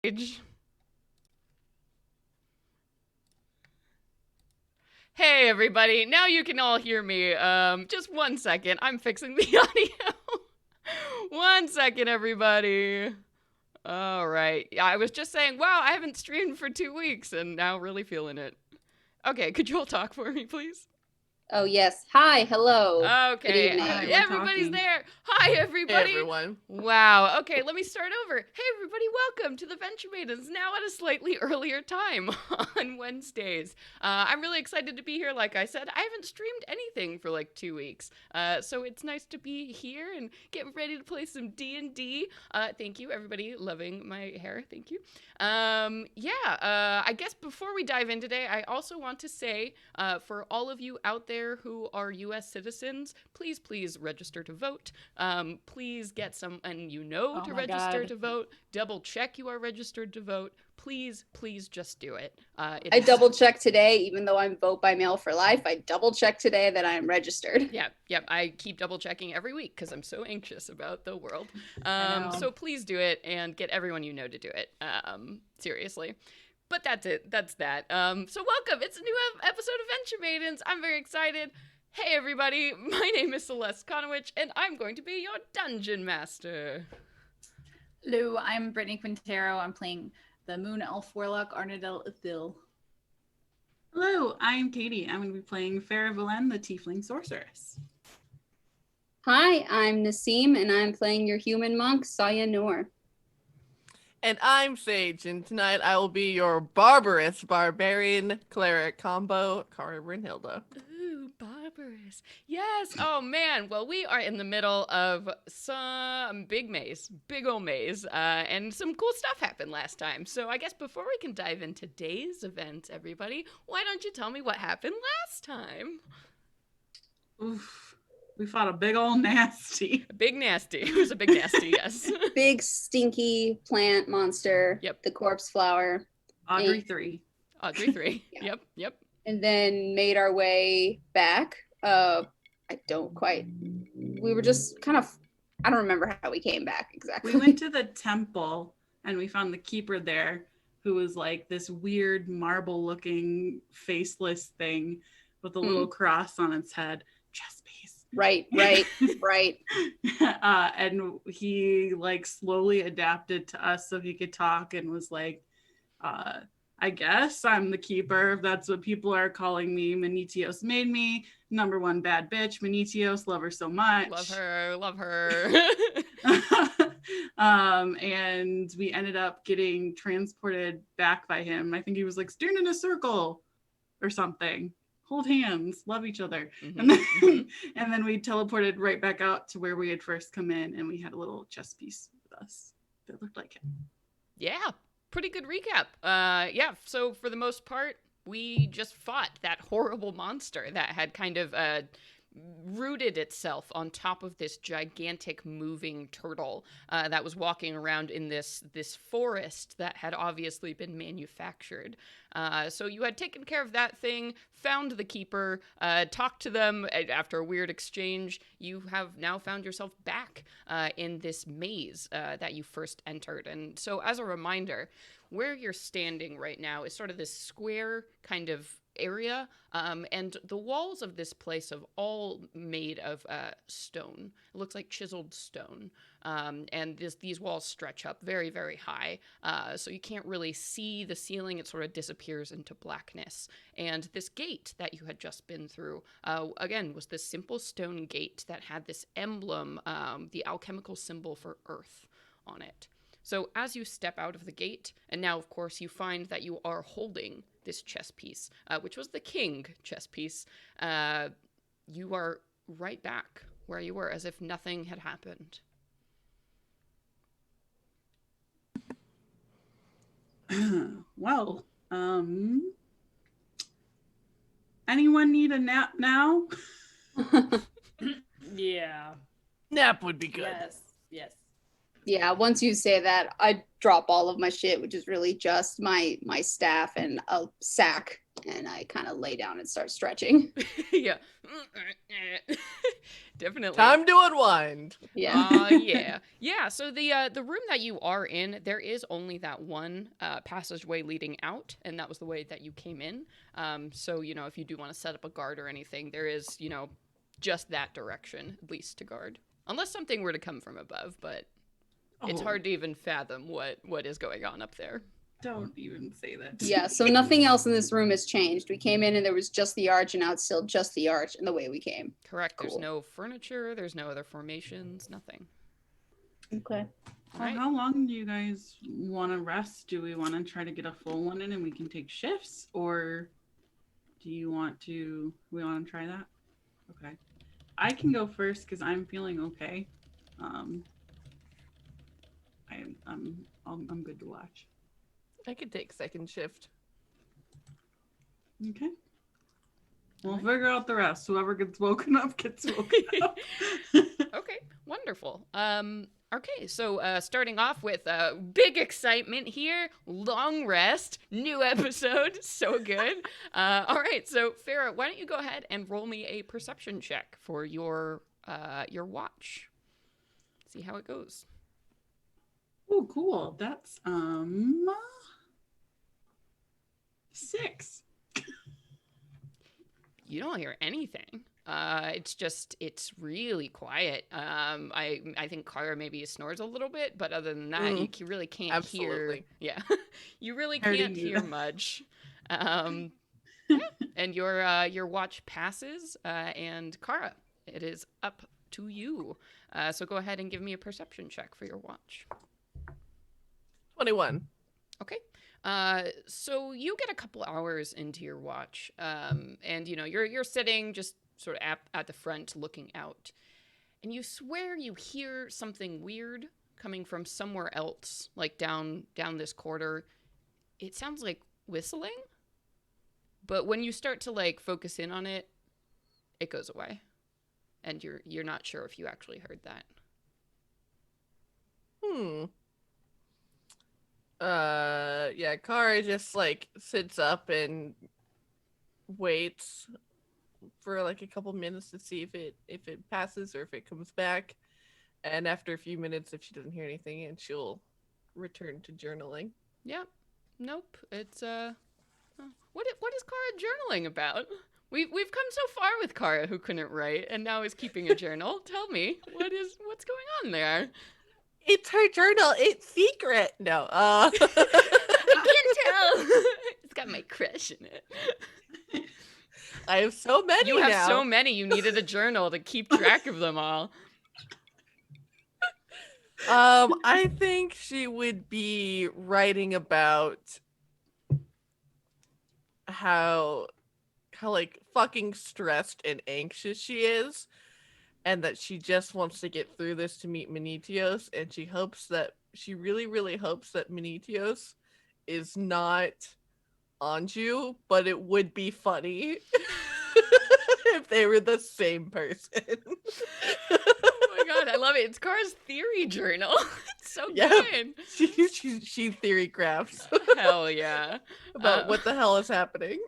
Hey everybody, now you can all hear me. Just 1 second. I'm fixing the audio. 1 second, everybody. All right. Yeah, I was just saying, wow, I haven't streamed for 2 weeks and now really feeling it. Okay, could you all talk for me, please? Oh, yes. Hi, hello. Good Okay, evening. Hi, we're everybody's talking. there. Hi, Hey everybody. everyone. Wow. Okay, let me start over. Hey, everybody, welcome to the Venture Maidens, now at a slightly earlier time on Wednesdays. I'm really excited to be here. Like I said, I haven't streamed anything for like 2 weeks, so it's nice to be here and get ready to play some D&D. Thank you, everybody, loving my hair. Thank you. I guess before we dive in today, I also want to say, for all of you out there who are U.S. citizens, please register to vote. Please get someone you know to register to vote. Double check you are registered to vote. Please just do it. I double checked today, even though I'm vote by mail for life. I double checked today that I'm registered. Yep. I keep double checking every week because I'm so anxious about the world. So please do it and get everyone you know to do it. Seriously. But that's it. That's that. So welcome. It's a new episode of Venture Maidens. I'm very excited. Hey everybody, my name is Celeste Konowich, and I'm going to be your dungeon master. Hello, I'm Brittany Quintero. I'm playing the Moon Elf Warlock Arnadel Ithil. Hello, I'm Katie. I'm going to be playing Farah Valen, the Tiefling Sorceress. Hi, I'm Nassim, and I'm playing your human monk, Saya Noor. And I'm Sage, and tonight I will be your barbarous barbarian cleric combo, Cara Brynhilda. Ooh, barbarous. Yes. Oh man. Well, we are in the middle of some big ol' maze, and some cool stuff happened last time. So I guess before we can dive into today's event, everybody, why don't you tell me what happened last time? Oof. We fought a big old nasty. A big nasty. It was a big nasty, yes. Big stinky plant monster. Yep. The corpse flower. Audrey 3. Audrey 3. Yeah. Yep. And then made our way back. I don't quite. We were just kind of. I don't remember how we came back exactly. We went to the temple and we found the keeper there, who was like this weird marble looking faceless thing with a little cross on its head. Chess piece. Right. And he like slowly adapted to us so he could talk and was like, I guess I'm the keeper. That's what people are calling me. Manitios made me. #1 bad bitch. Manitios, love her so much. Love her. And we ended up getting transported back by him. I think he was like, stand in a circle or something. Hold hands, love each other. Mm-hmm. And then we teleported right back out to where we had first come in, and we had a little chess piece with us that looked like him. Yeah, pretty good recap. So for the most part, we just fought that horrible monster that had kind of rooted itself on top of this gigantic moving turtle that was walking around in this forest that had obviously been manufactured. So you had taken care of that thing, found the keeper, talked to them after a weird exchange. You have now found yourself back in this maze that you first entered. And so as a reminder, where you're standing right now is sort of this square kind of area, and the walls of this place are all made of stone. It looks like chiseled stone, and these walls stretch up very, very high, so you can't really see the ceiling. It sort of disappears into blackness. And this gate that you had just been through, again, was this simple stone gate that had this emblem, the alchemical symbol for earth, on it. So as you step out of the gate, and now, of course, you find that you are holding this chess piece, which was the king chess piece, you are right back where you were, as if nothing had happened. Well, anyone need a nap now? Yeah. Nap would be good. Yes. Yeah, once you say that, I drop all of my shit, which is really just my staff and a sack And I kind of lay down and start stretching. Yeah. Definitely. Time to unwind. Yeah. Yeah. Yeah, so the room that you are in, there is only that one passageway leading out, and that was the way that you came in. So, if you do want to set up a guard or anything, there is, just that direction, at least to guard. Unless something were to come from above, but it's Oh, hard to even fathom what is going on up there. Don't even say that. Yeah, so nothing else in this room has changed. We came in and there was just the arch, and now it's still just the arch and the way we came. Correct. There's Cool. no furniture, there's no other formations, nothing. Okay. Right. How long do you guys want to rest? Do we want to try to get a full one in and we can take shifts, or do you want to? We want to try that. Okay, I can go first because I'm feeling okay. I'm good to watch. I could take second shift. Okay. We'll figure out the rest. Whoever gets woken up gets woken up. Okay, wonderful. Okay, so starting off with big excitement here, long rest, new episode, so good. All right, so Farah, why don't you go ahead and roll me a perception check for your watch. See how it goes. Oh, cool. That's 6. You don't hear anything. It's really quiet. I think Kara maybe snores a little bit, but other than that, you really can't hear. Absolutely. Yeah, you really Hurting can't you. hear much. Yeah. And your watch passes, and Kara, it is up to you. So go ahead and give me a perception check for your watch. 21. Okay. So you get a couple hours into your watch, and you're sitting just sort of at the front looking out, and you swear you hear something weird coming from somewhere else, like down this corridor. It sounds like whistling, but when you start to like focus in on it, it goes away, and you're not sure if you actually heard that. Yeah, Kara just like sits up and waits for like a couple minutes to see if it passes or if it comes back. And after a few minutes, if she doesn't hear anything, and she'll return to journaling. Yeah. Nope. It's what is Kara journaling about? We've come so far with Kara, who couldn't write and now is keeping a journal. Tell me, what's going on there? It's her journal. It's secret. No. I can't tell. It's got my crush in it. I have so many You have now. so many. You needed a journal to keep track of them all. I think she would be writing about how like fucking stressed and anxious she is, and that she just wants to get through this to meet Menetios, and she really, really hopes that Menetios is not Anju, but it would be funny if they were the same person. Oh my god, I love it. It's Kara's theory journal. It's so Yeah. good. She theory crafts Hell yeah. about what the hell is happening.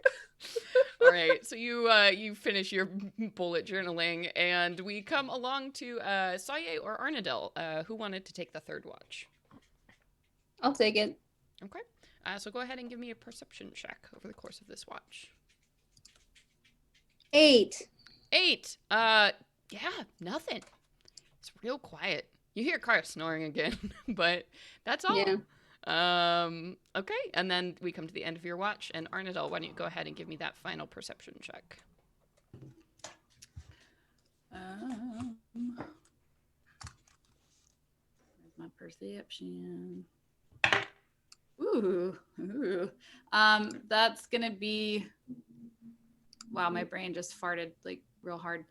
All right, so you finish your bullet journaling, and we come along to Saye or Arnadel, who wanted to take the third watch. I'll take it. Okay, so go ahead and give me a perception check over the course of this watch. 8. 8. Yeah, nothing. It's real quiet. You hear Kara snoring again, but that's all. Yeah. Okay, and then we come to the end of your watch, and Arnadel, why don't you go ahead and give me that final perception check? Where's my perception? Ooh. That's gonna be. Wow, my brain just farted like real hard.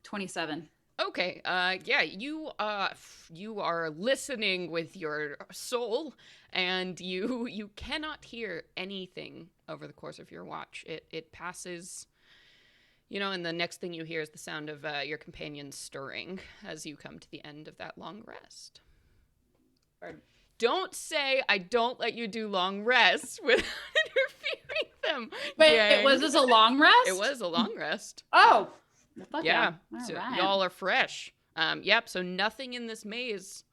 27. Okay, yeah, you are listening with your soul, and you cannot hear anything over the course of your watch. It passes, and the next thing you hear is the sound of your companions stirring as you come to the end of that long rest. Don't say I don't let you do long rests without interfering, Damn. Wait, gang. was this a long rest? It was a long rest. Oh. Well, fuck Yeah. yeah. All So right. y'all are fresh. Yep. So nothing in this maze.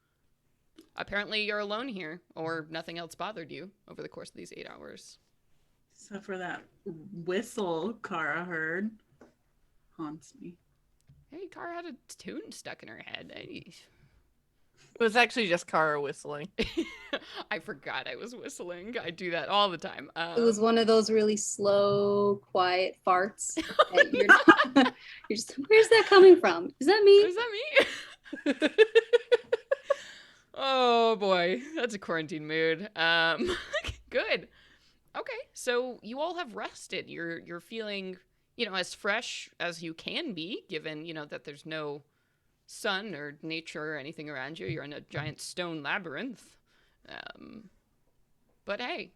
Apparently you're alone here, or nothing else bothered you over the course of these 8 hours. Except for that whistle Kara heard. Haunts me. Hey, Kara had a tune stuck in her head. Hey. It was actually just Kara whistling. I forgot I was whistling. I do that all the time. It was one of those really slow, quiet farts. That you're, you're just, where's that coming from? Is that me? Is that me? Oh boy, that's a quarantine mood. Good. Okay, so you all have rested. You're feeling, as fresh as you can be, given that there's no sun or nature or anything around you. You're in a giant stone labyrinth. But hey,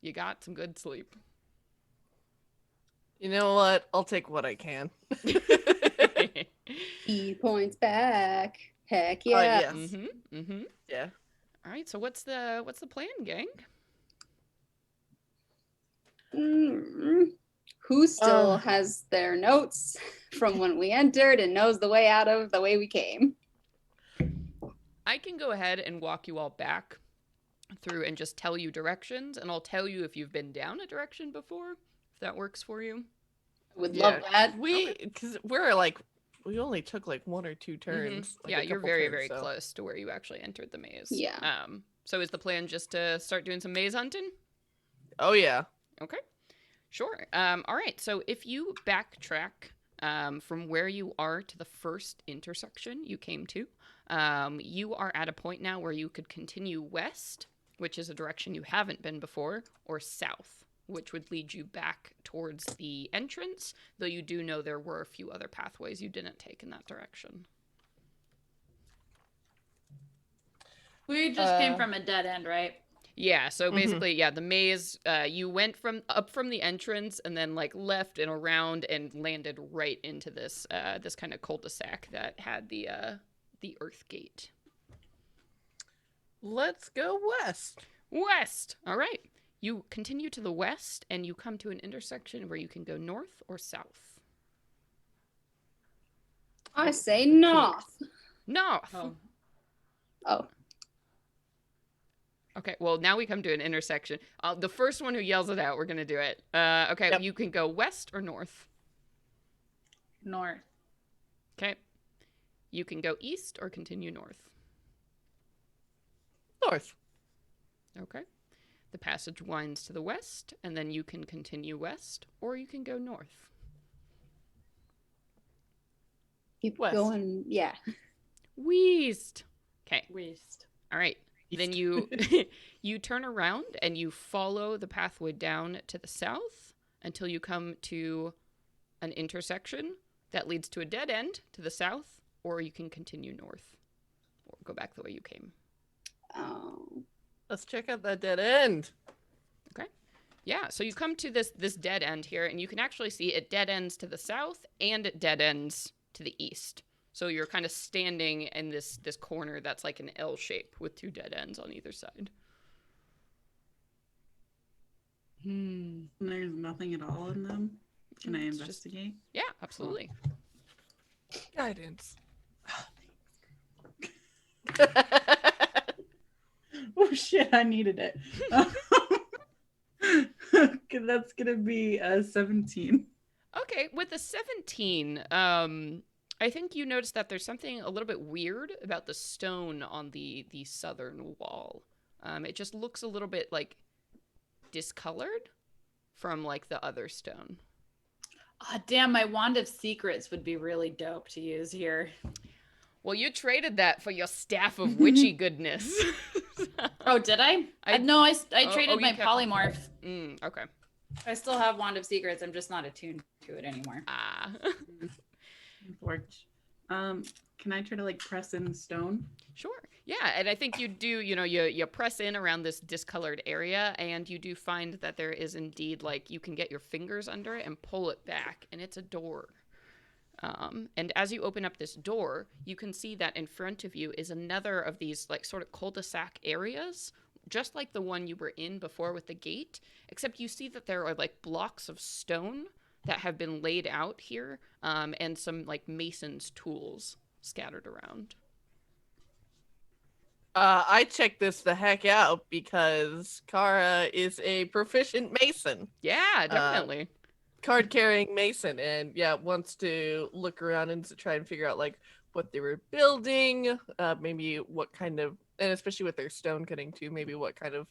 you got some good sleep. You know what? I'll take what I can. He points back. Heck Oh, yeah. yes. Mm-hmm. Mm-hmm. Yeah. All right. So what's the plan, gang? Who still has their notes from when we entered and knows the way out of the way we came? I can go ahead and walk you all back through and just tell you directions, and I'll tell you if you've been down a direction before, if that works for you. Would love that. Because we only took like 1 or 2 turns. Like Yeah, a you're couple very, turns, very so. close to where you actually entered the maze. Yeah. So is the plan just to start doing some maze hunting? Oh yeah. Okay. Sure. All right. So if you backtrack from where you are to the first intersection you came to, you are at a point now where you could continue west, which is a direction you haven't been before, or south, which would lead you back towards the entrance, though you do know there were a few other pathways you didn't take in that direction. We just came from a dead end, right? Yeah, so basically, the maze, you went up from the entrance and then left and around and landed right into this this kind of cul-de-sac that had the earth gate. Let's go west. West. All right. You continue to the west and you come to an intersection where you can go north or south. I say north. North. Oh. Okay, well, now we come to an intersection. The first one who yells it out, we're going to do it. Okay, Yep. You can go west or north. North. Okay. You can go east or continue north. North. Okay. The passage winds to the west, and then you can continue west, or you can go north. Keep West. going. Yeah. West. Okay. West. All right. Then East. you turn around and you follow the pathway down to the south until you come to an intersection that leads to a dead end to the south, or you can continue north or go back the way you came. Oh. Let's check out that dead end. Okay. Yeah, so you come to this dead end here, and you can actually see it dead ends to the south and it dead ends to the east. So you're kind of standing in this corner that's like an L shape with 2 dead ends on either side. There's nothing at all in them. Can I It's just- investigate? Yeah, absolutely. Guidance. Oh shit, I needed it. Okay, that's gonna be a 17. Okay, with the 17, I think you notice that there's something a little bit weird about the stone on the southern wall. It just looks a little bit discolored from the other stone. Oh, damn, my Wand of Secrets would be really dope to use here. Well, you traded that for your staff of witchy goodness. Oh, did I? I- No, I Oh, traded you my kept- polymorph. Okay. I still have Wand of Secrets. I'm just not attuned to it anymore. Ah. Unfortunate. Can I try to press in stone? Sure. Yeah, and I think you do, you press in around this discolored area, and you do find that there is indeed, you can get your fingers under it and pull it back, and it's a door. And as you open up this door, you can see that in front of you is another of these, sort of cul-de-sac areas just like the one you were in before with the gate, except you see that there are like blocks of stone that have been laid out here, and some like mason's tools scattered around. I checked this the heck out because Kara is a proficient mason. Yeah, definitely. Card-carrying mason, and yeah, wants to look around and to try and figure out like what they were building, maybe what kind of, and especially with their stone cutting too, maybe what kind of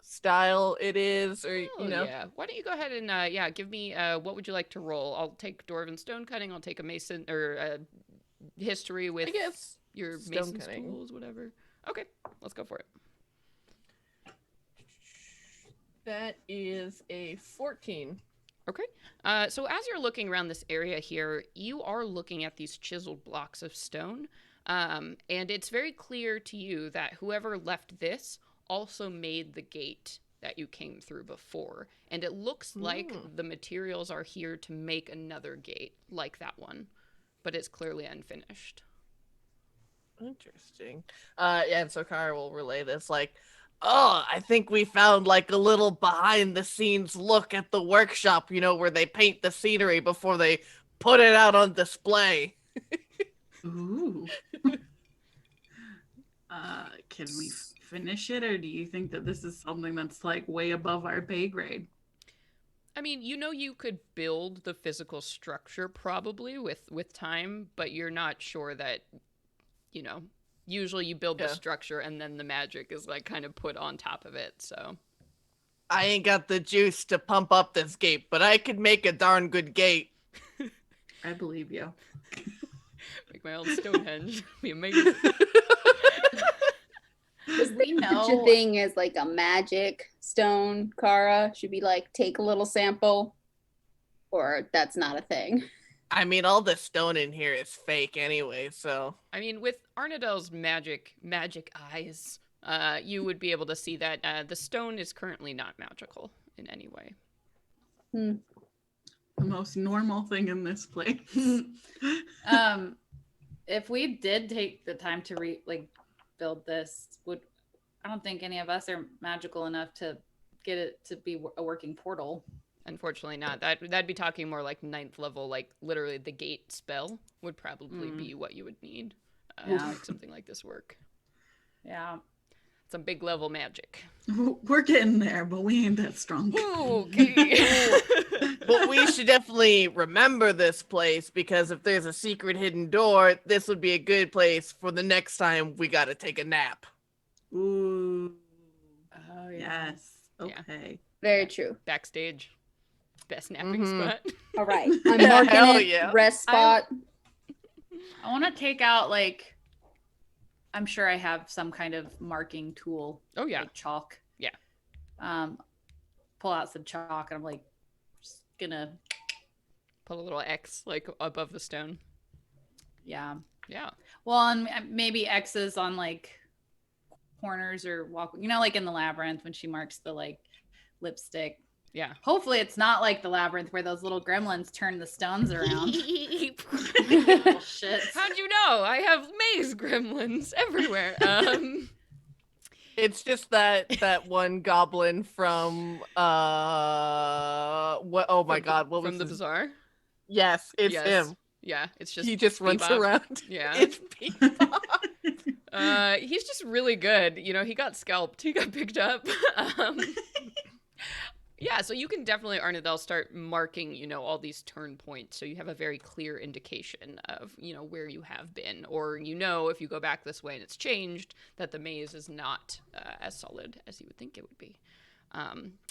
style it is, or Yeah. Why don't you go ahead and give me what would you like to roll? I'll take dwarven stone cutting. I'll take a mason or history with I guess your stone mason's cutting. tools, whatever. Okay, let's go for it. That is a 14. Okay. So as you're looking around this area here, you are looking at these chiseled blocks of stone. And it's very clear to you that whoever left this also made the gate that you came through before. And it looks like the materials are here to make another gate like that one. But it's clearly unfinished. Interesting. Yeah, and so Kara will relay this like, oh, I think we found like a little behind the scenes look at the workshop, where they paint the scenery before they put it out on display. Ooh. Can we finish it, or do you think that this is something that's like way above our pay grade? I mean, you could build the physical structure probably with time, but you're not sure that, usually you build the structure and then the magic is like kind of put on top of it, so. I ain't got the juice to pump up this gate, but I could make a darn good gate. I believe you. Make my own Stonehenge. Be amazing. Does We know. such a thing as like a magic stone, Kara? Should we like take a little sample? Or that's not a thing? I mean, all the stone in here is fake anyway, so. I mean, with Arnadel's magic eyes, you would be able to see that the stone is currently not magical in any way. The most normal thing in this place. If we did take the time to build this, I don't think any of us are magical enough to get it to be a working portal. Unfortunately not. That'd be talking more like 9th level, like literally the gate spell would probably be what you would need to make something like this work. Yeah. Some big level magic. We're getting there, but we ain't that strong. Okay. But we should definitely remember this place, because if there's a secret hidden door, this would be a good place for the next time we gotta take a nap. Ooh. Oh, yeah. Yes. Okay. Very true. Backstage. Best napping spot. All right. I'm marking Hell it. yeah. Rest spot. I want to take out I'm sure I have some kind of marking tool. Oh, yeah. Like chalk. Yeah. Pull out some chalk, and I'm like, just gonna. Put a little X like above the stone. Yeah. Yeah. Well, and maybe X's on like corners or walk. Like in the labyrinth when she marks the lipstick. Yeah. Hopefully it's not like the labyrinth where those little gremlins turn the stones around. How'd Shit. you know? I have maze gremlins everywhere. It's just that one goblin from what? Oh my god! What was from the his... bazaar? Yes, it's Yes. him. Yeah, it's just He just runs Bebop. around. Yeah. It's Bebop. He's just really good. He got scalped. He got picked up. Yeah, so you can definitely, Arnadel, start marking, all these turn points, so you have a very clear indication of, where you have been, or if you go back this way and it's changed, that the maze is not as solid as you would think it would be.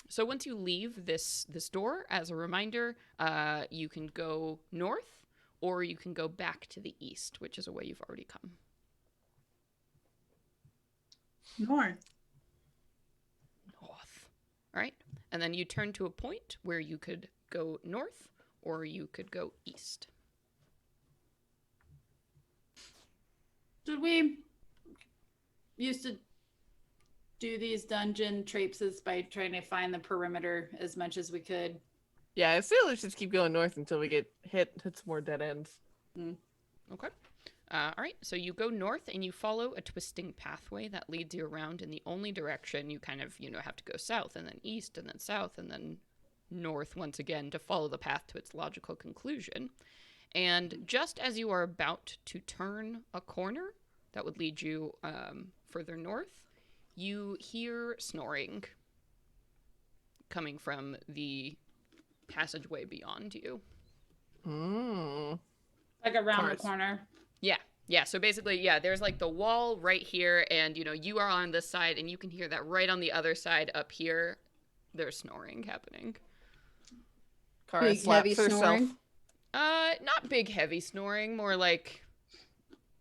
So once you leave this door, as a reminder, you can go north, or you can go back to the east, which is a way you've already come. North. North. All right. And then you turn to a point where you could go north or you could go east. Did we used to do these dungeon traipses by trying to find the perimeter as much as we could? Yeah, I say let's just keep going north until we hit some more dead ends. Okay. All right, so you go north and you follow a twisting pathway that leads you around in the only direction. You kind of, have to go south and then east and then south and then north once again to follow the path to its logical conclusion. And just as you are about to turn a corner that would lead you further north, you hear snoring coming from the passageway beyond you. Like around the Cars. corner. Yeah, so basically, there's like the wall right here, and you are on this side, and you can hear that right on the other side up here, there's snoring happening. Kara Big, slaps heavy herself. snoring? Not big, heavy snoring, more like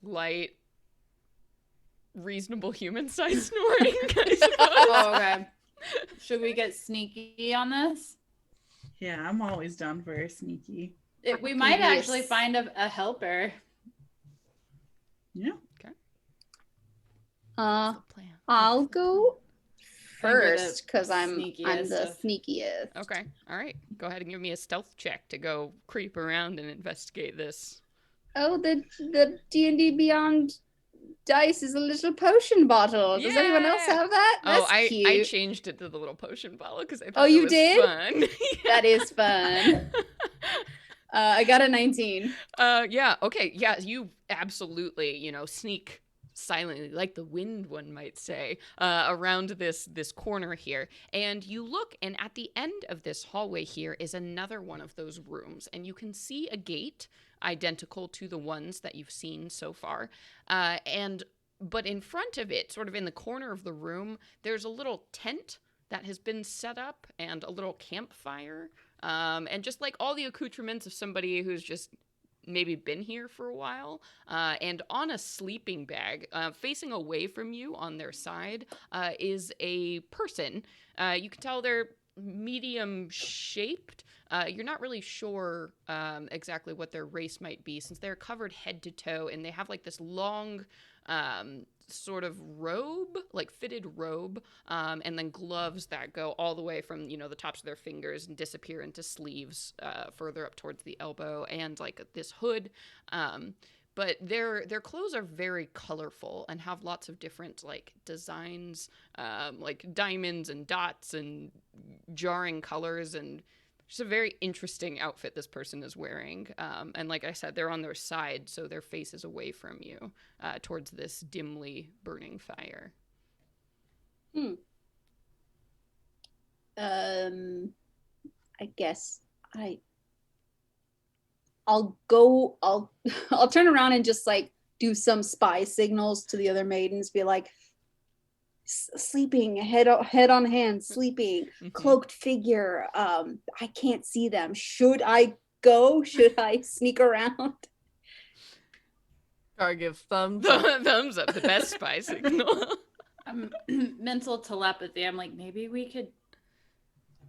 light, reasonable human-sized snoring, I suppose. Oh, okay. Should we get sneaky on this? Yeah, I'm always down for a sneaky. We might Yes. actually find a helper. Yeah. I'll go I think we're the first because I'm the sneakiest. sneakiest. Okay, all right. Go ahead and give me a stealth check to go creep around and investigate this. Oh, the D&D Beyond dice is a little potion bottle. Does anyone else Yeah! have that? That's I cute. changed it to the little potion bottle because I thought Oh, that you was did? fun. That is fun. I got a 19. Okay, you absolutely, sneak silently, like the wind, one might say, around this corner here. And you look, and at the end of this hallway here is another one of those rooms. And you can see a gate identical to the ones that you've seen so far. But in front of it, sort of in the corner of the room, there's a little tent that has been set up and a little campfire. And just like all the accoutrements of somebody who's just maybe been here for a while, and on a sleeping bag, facing away from you on their side, is a person. You can tell they're medium shaped. You're not really sure exactly what their race might be, since they're covered head to toe, and they have like this long sort of robe, like fitted robe, and then gloves that go all the way from, the tops of their fingers and disappear into sleeves further up towards the elbow, and like this hood. But their clothes are very colorful and have lots of different like designs, like diamonds and dots and jarring colors, and just a very interesting outfit this person is wearing. And like I said, they're on their side, so their face is away from you, towards this dimly burning fire. I guess I'll turn around and just like do some spy signals to the other maidens, be like, sleeping, head on hand, sleeping, cloaked figure. I can't see them. Should I go? Should I sneak around? Kara gives thumbs up. Thumbs up, the best spy signal. Mental telepathy. I'm like, maybe we could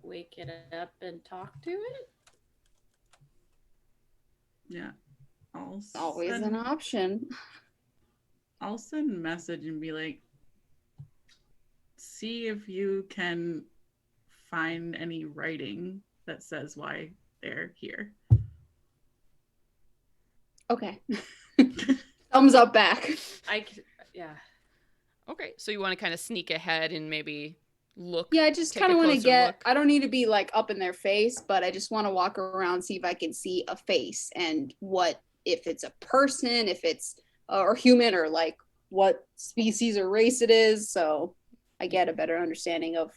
wake it up and talk to it. Yeah. Always an option. I'll send a message and be like, see if you can find any writing that says why they're here. Okay. Thumbs up back. Yeah. Okay, so you want to kind of sneak ahead and maybe look. Yeah, I just take kind a of want to closer get, look. I don't need to be like up in their face, but I just want to walk around, see if I can see a face and if it's a person, if it's or human, or like what species or race it is. So I get a better understanding of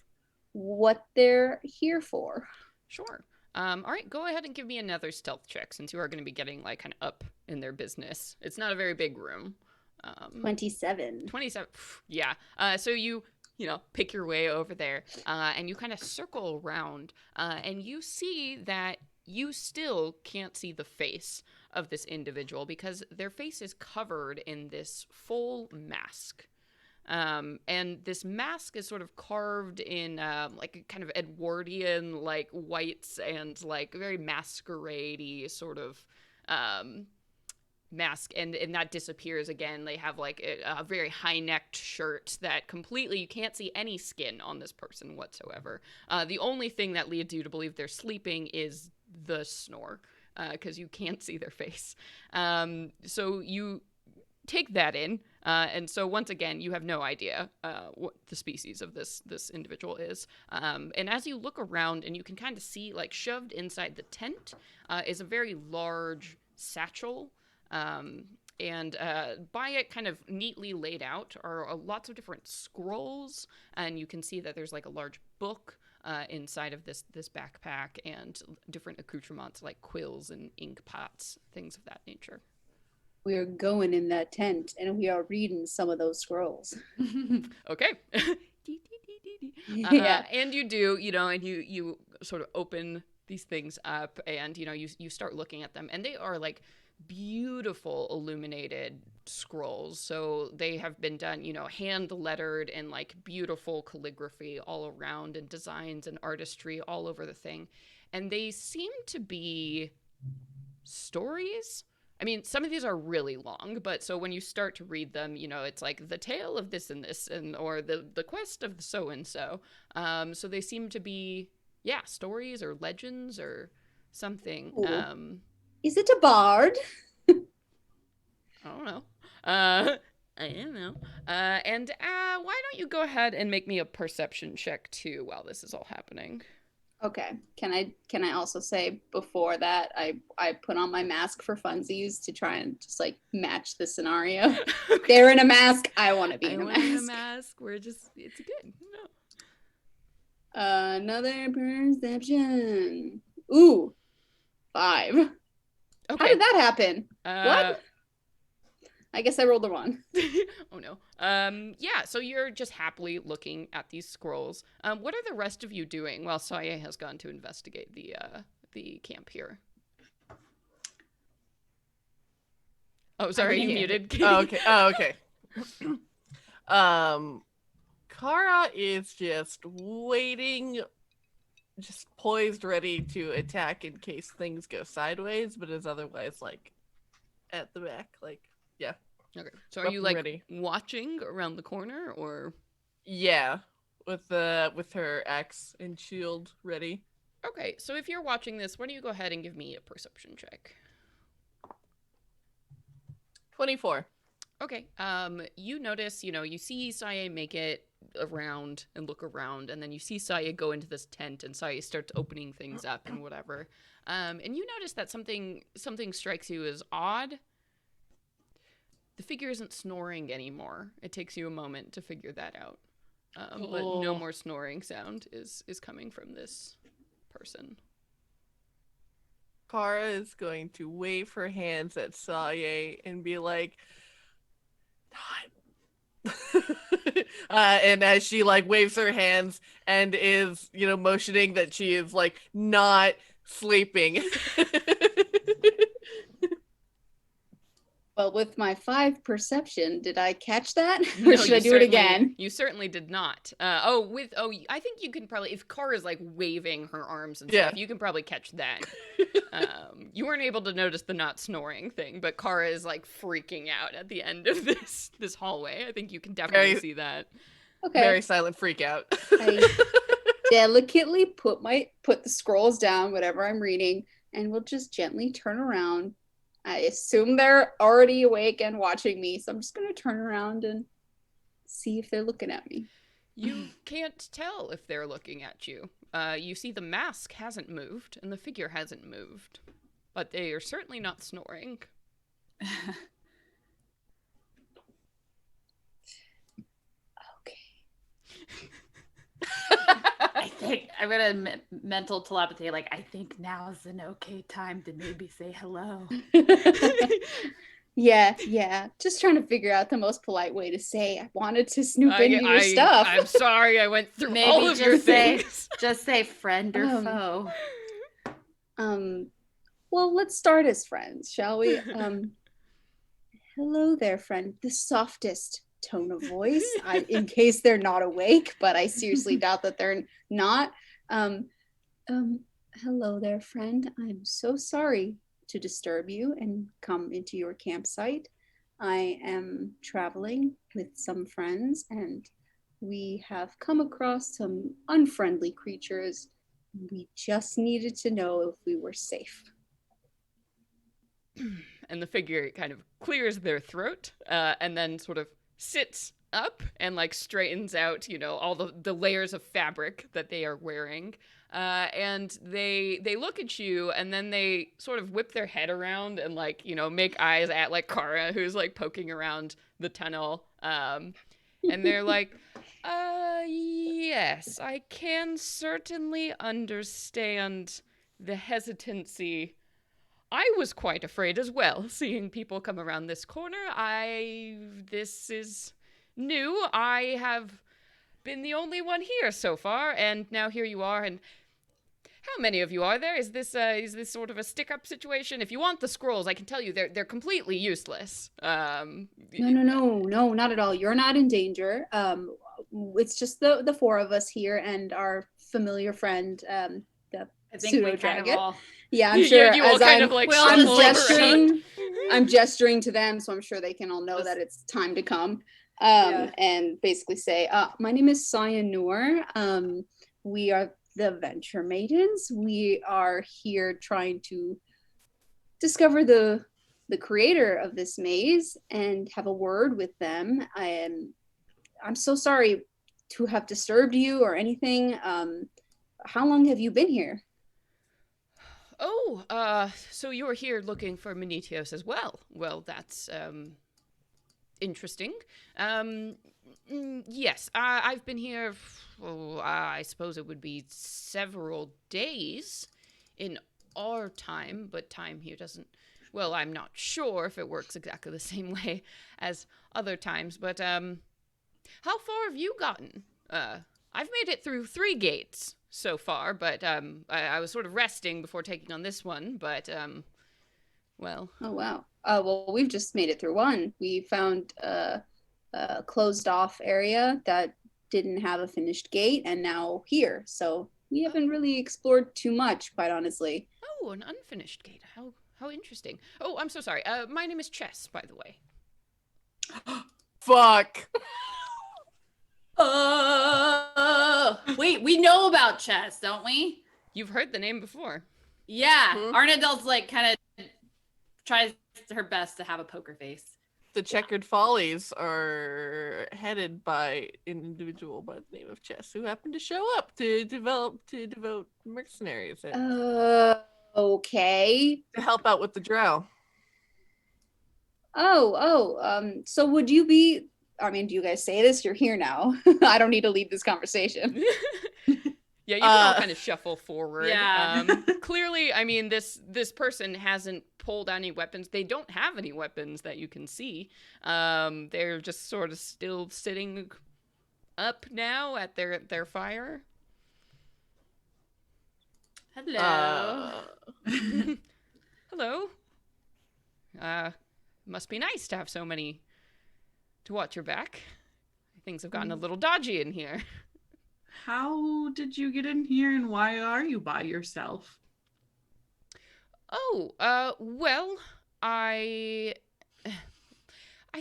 what they're here for. Sure. All right, go ahead and give me another stealth check, since you are going to be getting like kind of up in their business. It's not a very big room. 27. 27. Yeah. So you pick your way over there, and you kind of circle around, and you see that you still can't see the face of this individual because their face is covered in this full mask. And this mask is sort of carved in like kind of Edwardian like whites and like very masquerade-y sort of mask, and that disappears again. They have like a very high-necked shirt that completely, you can't see any skin on this person whatsoever. The only thing that leads you to believe they're sleeping is the snore, because you can't see their face. So you take that in. And so once again, you have no idea what the species of this individual is. And as you look around, and you can kind of see, like, shoved inside the tent is a very large satchel. And by it, kind of neatly laid out, are lots of different scrolls. And you can see that there's, like, a large book inside of this backpack, and different accoutrements like quills and ink pots, things of that nature. We are going in that tent and we are reading some of those scrolls. Okay. Yeah. And you do, and you sort of open these things up, and you start looking at them, and they are like beautiful illuminated scrolls. So they have been done, hand lettered, and like beautiful calligraphy all around, and designs and artistry all over the thing. And they seem to be stories. I mean, some of these are really long, but so when you start to read them, it's like the tale of this and this, or the quest of so and so. So they seem to be, stories or legends or something. Is it a bard? I don't know. I don't know. And why don't you go ahead and make me a perception check too while this is all happening? Okay. Can I also say before that I put on my mask for funsies to try and just like match the scenario? Okay. They're in a mask. I want to be in a mask. in a mask. It's good. No. Another perception. Ooh, 5. Okay. How did that happen? Uh, What? I guess I rolled a 1. Oh no. So you're just happily looking at these scrolls. What are the rest of you doing while Saye has gone to investigate the camp here? Oh, sorry, you muted. Katie. Oh, okay. Kara is just waiting, just poised, ready to attack in case things go sideways, but is otherwise like at the back, like. Yeah. Okay. So are you like ready. watching around the corner, or? Yeah, with her axe and shield ready. Okay. So if you're watching this, why don't you go ahead and give me a perception check? 24. Okay. You notice, you see Saye make it around and look around, and then you see Saye go into this tent, and Saye starts opening things up and whatever. And you notice that something strikes you as odd. The figure isn't snoring anymore. It takes you a moment to figure that out. But no more snoring sound is coming from this person. Kara is going to wave her hands at Saye and be like, and as she like waves her hands and is, motioning that she is like not sleeping. Well, with my 5 perception, did I catch that? No, Or should I do it again? You certainly did not. I think you can probably, if Kara's like waving her arms and stuff, you can probably catch that. You weren't able to notice the not snoring thing, but Kara is like freaking out at the end of this hallway. I think you can definitely see that. Okay. Very silent freak out. I delicately put the scrolls down, whatever I'm reading, and we'll just gently turn around. I assume they're already awake and watching me, so I'm just going to turn around and see if they're looking at me. You can't tell if they're looking at you. You see the mask hasn't moved and the figure hasn't moved, but they are certainly not snoring. I think I'm gonna mental telepathy. Like, I think now's an okay time to maybe say hello. Yeah. Just trying to figure out the most polite way to say I wanted to snoop into your stuff. I'm sorry, I went through Maybe all of your things. Just say friend or foe. Well, let's start as friends, shall we? Hello there, friend. The softest tone of voice, in case they're not awake, but I seriously doubt that they're not. Hello there, friend. I'm so sorry to disturb you and come into your campsite. I am traveling with some friends, and we have come across some unfriendly creatures. We just needed to know if we were safe. And the figure kind of clears their throat, and then sort of sits up and like straightens out, all the layers of fabric that they are wearing. And they look at you, and then they sort of whip their head around and like, make eyes at like Kara, who's like poking around the tunnel. And they're like, yes, I can certainly understand the hesitancy. I was quite afraid as well, seeing people come around this corner. This is new. I have been the only one here so far, and now here you are. And how many of you are there? Is this sort of a stick-up situation? If you want the scrolls, I can tell you they're completely useless. No, not at all. You're not in danger. It's just the four of us here and our familiar friend, the I think we kind of pseudo-dragon. all. Yeah, I'm sure. You all as kind I'm, of like well, shuffle I'm around. gesturing to them, so I'm sure they can all know that it's time to come. And basically say, my name is Cyanur. We are the Venture Maidens. We are here trying to discover the creator of this maze and have a word with them. I'm so sorry to have disturbed you or anything. How long have you been here? Oh, so you're here looking for Menetios as well. Well, that's interesting. Yes, I've been here, I suppose it would be several days in our time, but time here doesn't, well, I'm not sure if it works exactly the same way as other times, but how far have you gotten? I've made it through 3 gates so far, but I was sort of resting before taking on this one, but well. Oh, wow. Well, we've just made it through 1. We found a closed off area that didn't have a finished gate, and now here. So we haven't really explored too much, quite honestly. Oh, an unfinished gate. How interesting. Oh, I'm so sorry. My name is Chess, by the way. Fuck. Wait, we know about chess, don't we? You've heard the name before. Yeah. Mhm. Arnadel's like kind of tries her best to have a poker face. The Checkered Follies are headed by an individual by the name of Chess, who happened to show up to devote mercenaries and Okay. to help out with the drow. So would you be, I mean, do you guys say this? You're here now. I don't need to lead this conversation. Yeah, you can all kind of shuffle forward. Yeah. Clearly, I mean, this person hasn't pulled any weapons. They don't have any weapons that you can see. They're just sort of still sitting up now at their fire. Hello. Hello. Must be nice to have so many to watch your back. Things have gotten a little dodgy in here. How did you get in here and why are you by yourself? Oh, well, I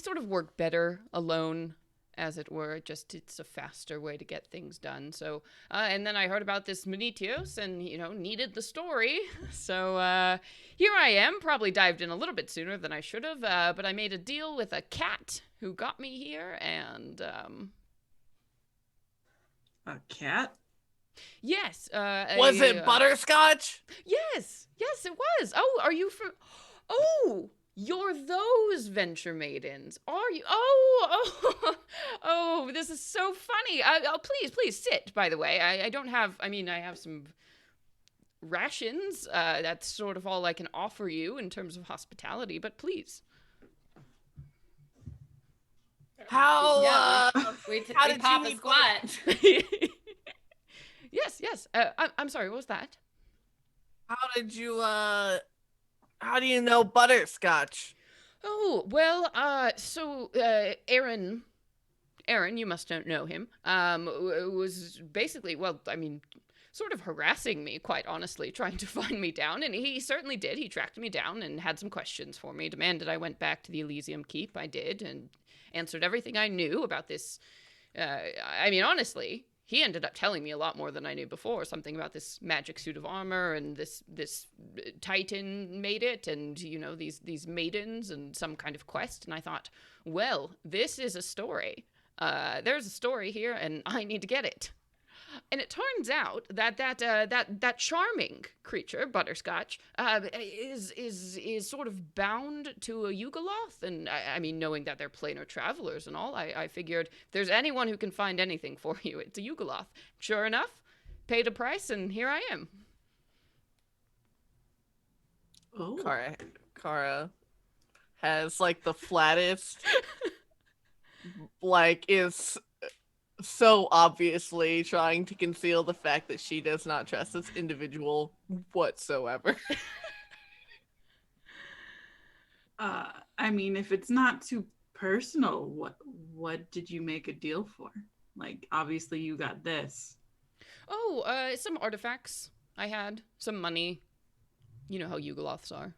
sort of work better alone, as it were. Just it's a faster way to get things done. So, and then I heard about this Menetios and, needed the story. So, here I am, probably dived in a little bit sooner than I should have, but I made a deal with a cat who got me here, and, A cat? yes. Was it butterscotch? Yes, it was. Oh, are you from? Oh, you're those Venture Maidens, are you? Oh, this is so funny. Please sit. By the way, I don't have. I mean, I have some rations. That's sort of all I can offer you in terms of hospitality. But please. How? We how did pop you a meet squat. Yes. I'm sorry. What was that? How did you? How do you know butterscotch? Oh, well, so, Aaron, you must don't know him, was basically, well, I mean, sort of harassing me, quite honestly, trying to find me down, and he certainly did. He tracked me down and had some questions for me, demanded I went back to the Elysium Keep. I did, and answered everything I knew about this. I mean, honestly, he ended up telling me a lot more than I knew before. Something about this magic suit of armor, and this Titan made it, and these maidens and some kind of quest. And I thought, well, this is a story. There's a story here, and I need to get it. And it turns out that charming creature, Butterscotch, is sort of bound to a Yugoloth. And I mean, knowing that they're planar travelers and all, I figured if there's anyone who can find anything for you, it's a Yugoloth. Sure enough, paid a price, and here I am. Oh. Kara has like the flattest, like is so obviously trying to conceal the fact that she does not trust this individual whatsoever. I mean, if it's not too personal, what did you make a deal for? Like, obviously you got this. Oh, some artifacts I had, some money. You know how Yugoloths are.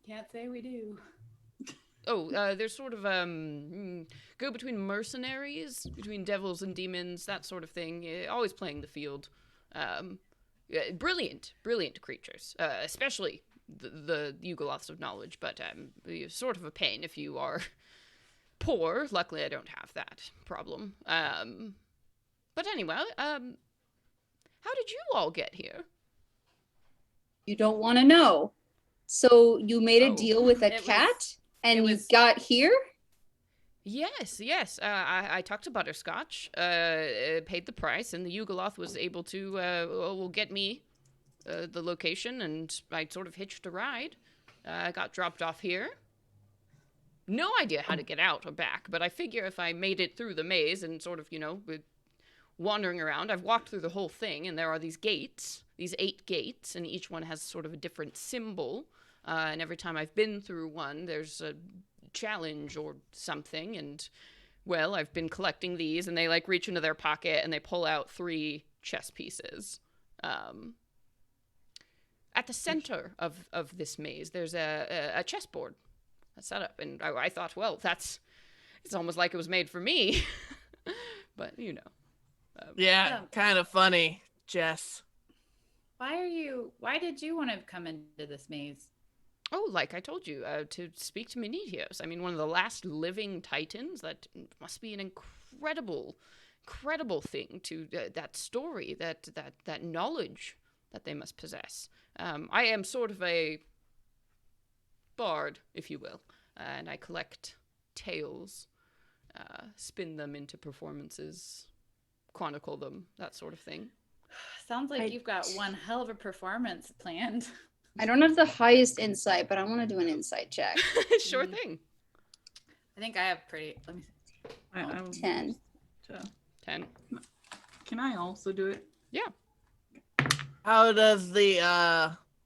Can't say we do. Oh, there's sort of go between mercenaries, between devils and demons, that sort of thing. Always playing the field. Brilliant creatures, especially the Yugoloths of knowledge. But sort of a pain if you are poor. Luckily, I don't have that problem. But anyway, how did you all get here? You don't want to know. So you made a deal with a cat? And you got here? Yes. I talked to Butterscotch, paid the price, and the Yugoloth was able to get me the location, and I sort of hitched a ride. I got dropped off here. No idea how to get out or back, but I figure if I made it through the maze and sort of, wandering around, I've walked through the whole thing, and there are these gates, these 8 gates, and each one has sort of a different symbol. And every time I've been through one, there's a challenge or something. And, well, I've been collecting these, and they, reach into their pocket, and they pull out 3 chess pieces. At the center of this maze, there's a chessboard set up. And I thought, well, it's almost like it was made for me. But, yeah, kind of funny, Jess. Why did you want to come into this maze? Oh, like I told you, to speak to Menetios. I mean, one of the last living titans. That must be an incredible thing to that story, that knowledge that they must possess. I am sort of a bard, if you will, and I collect tales, spin them into performances, chronicle them, that sort of thing. Sounds like you've got one hell of a performance planned. I don't have the highest insight, but I want to do an insight check. Sure thing. I think I have let me see. 10. 10. Can I also do it? Yeah. How does the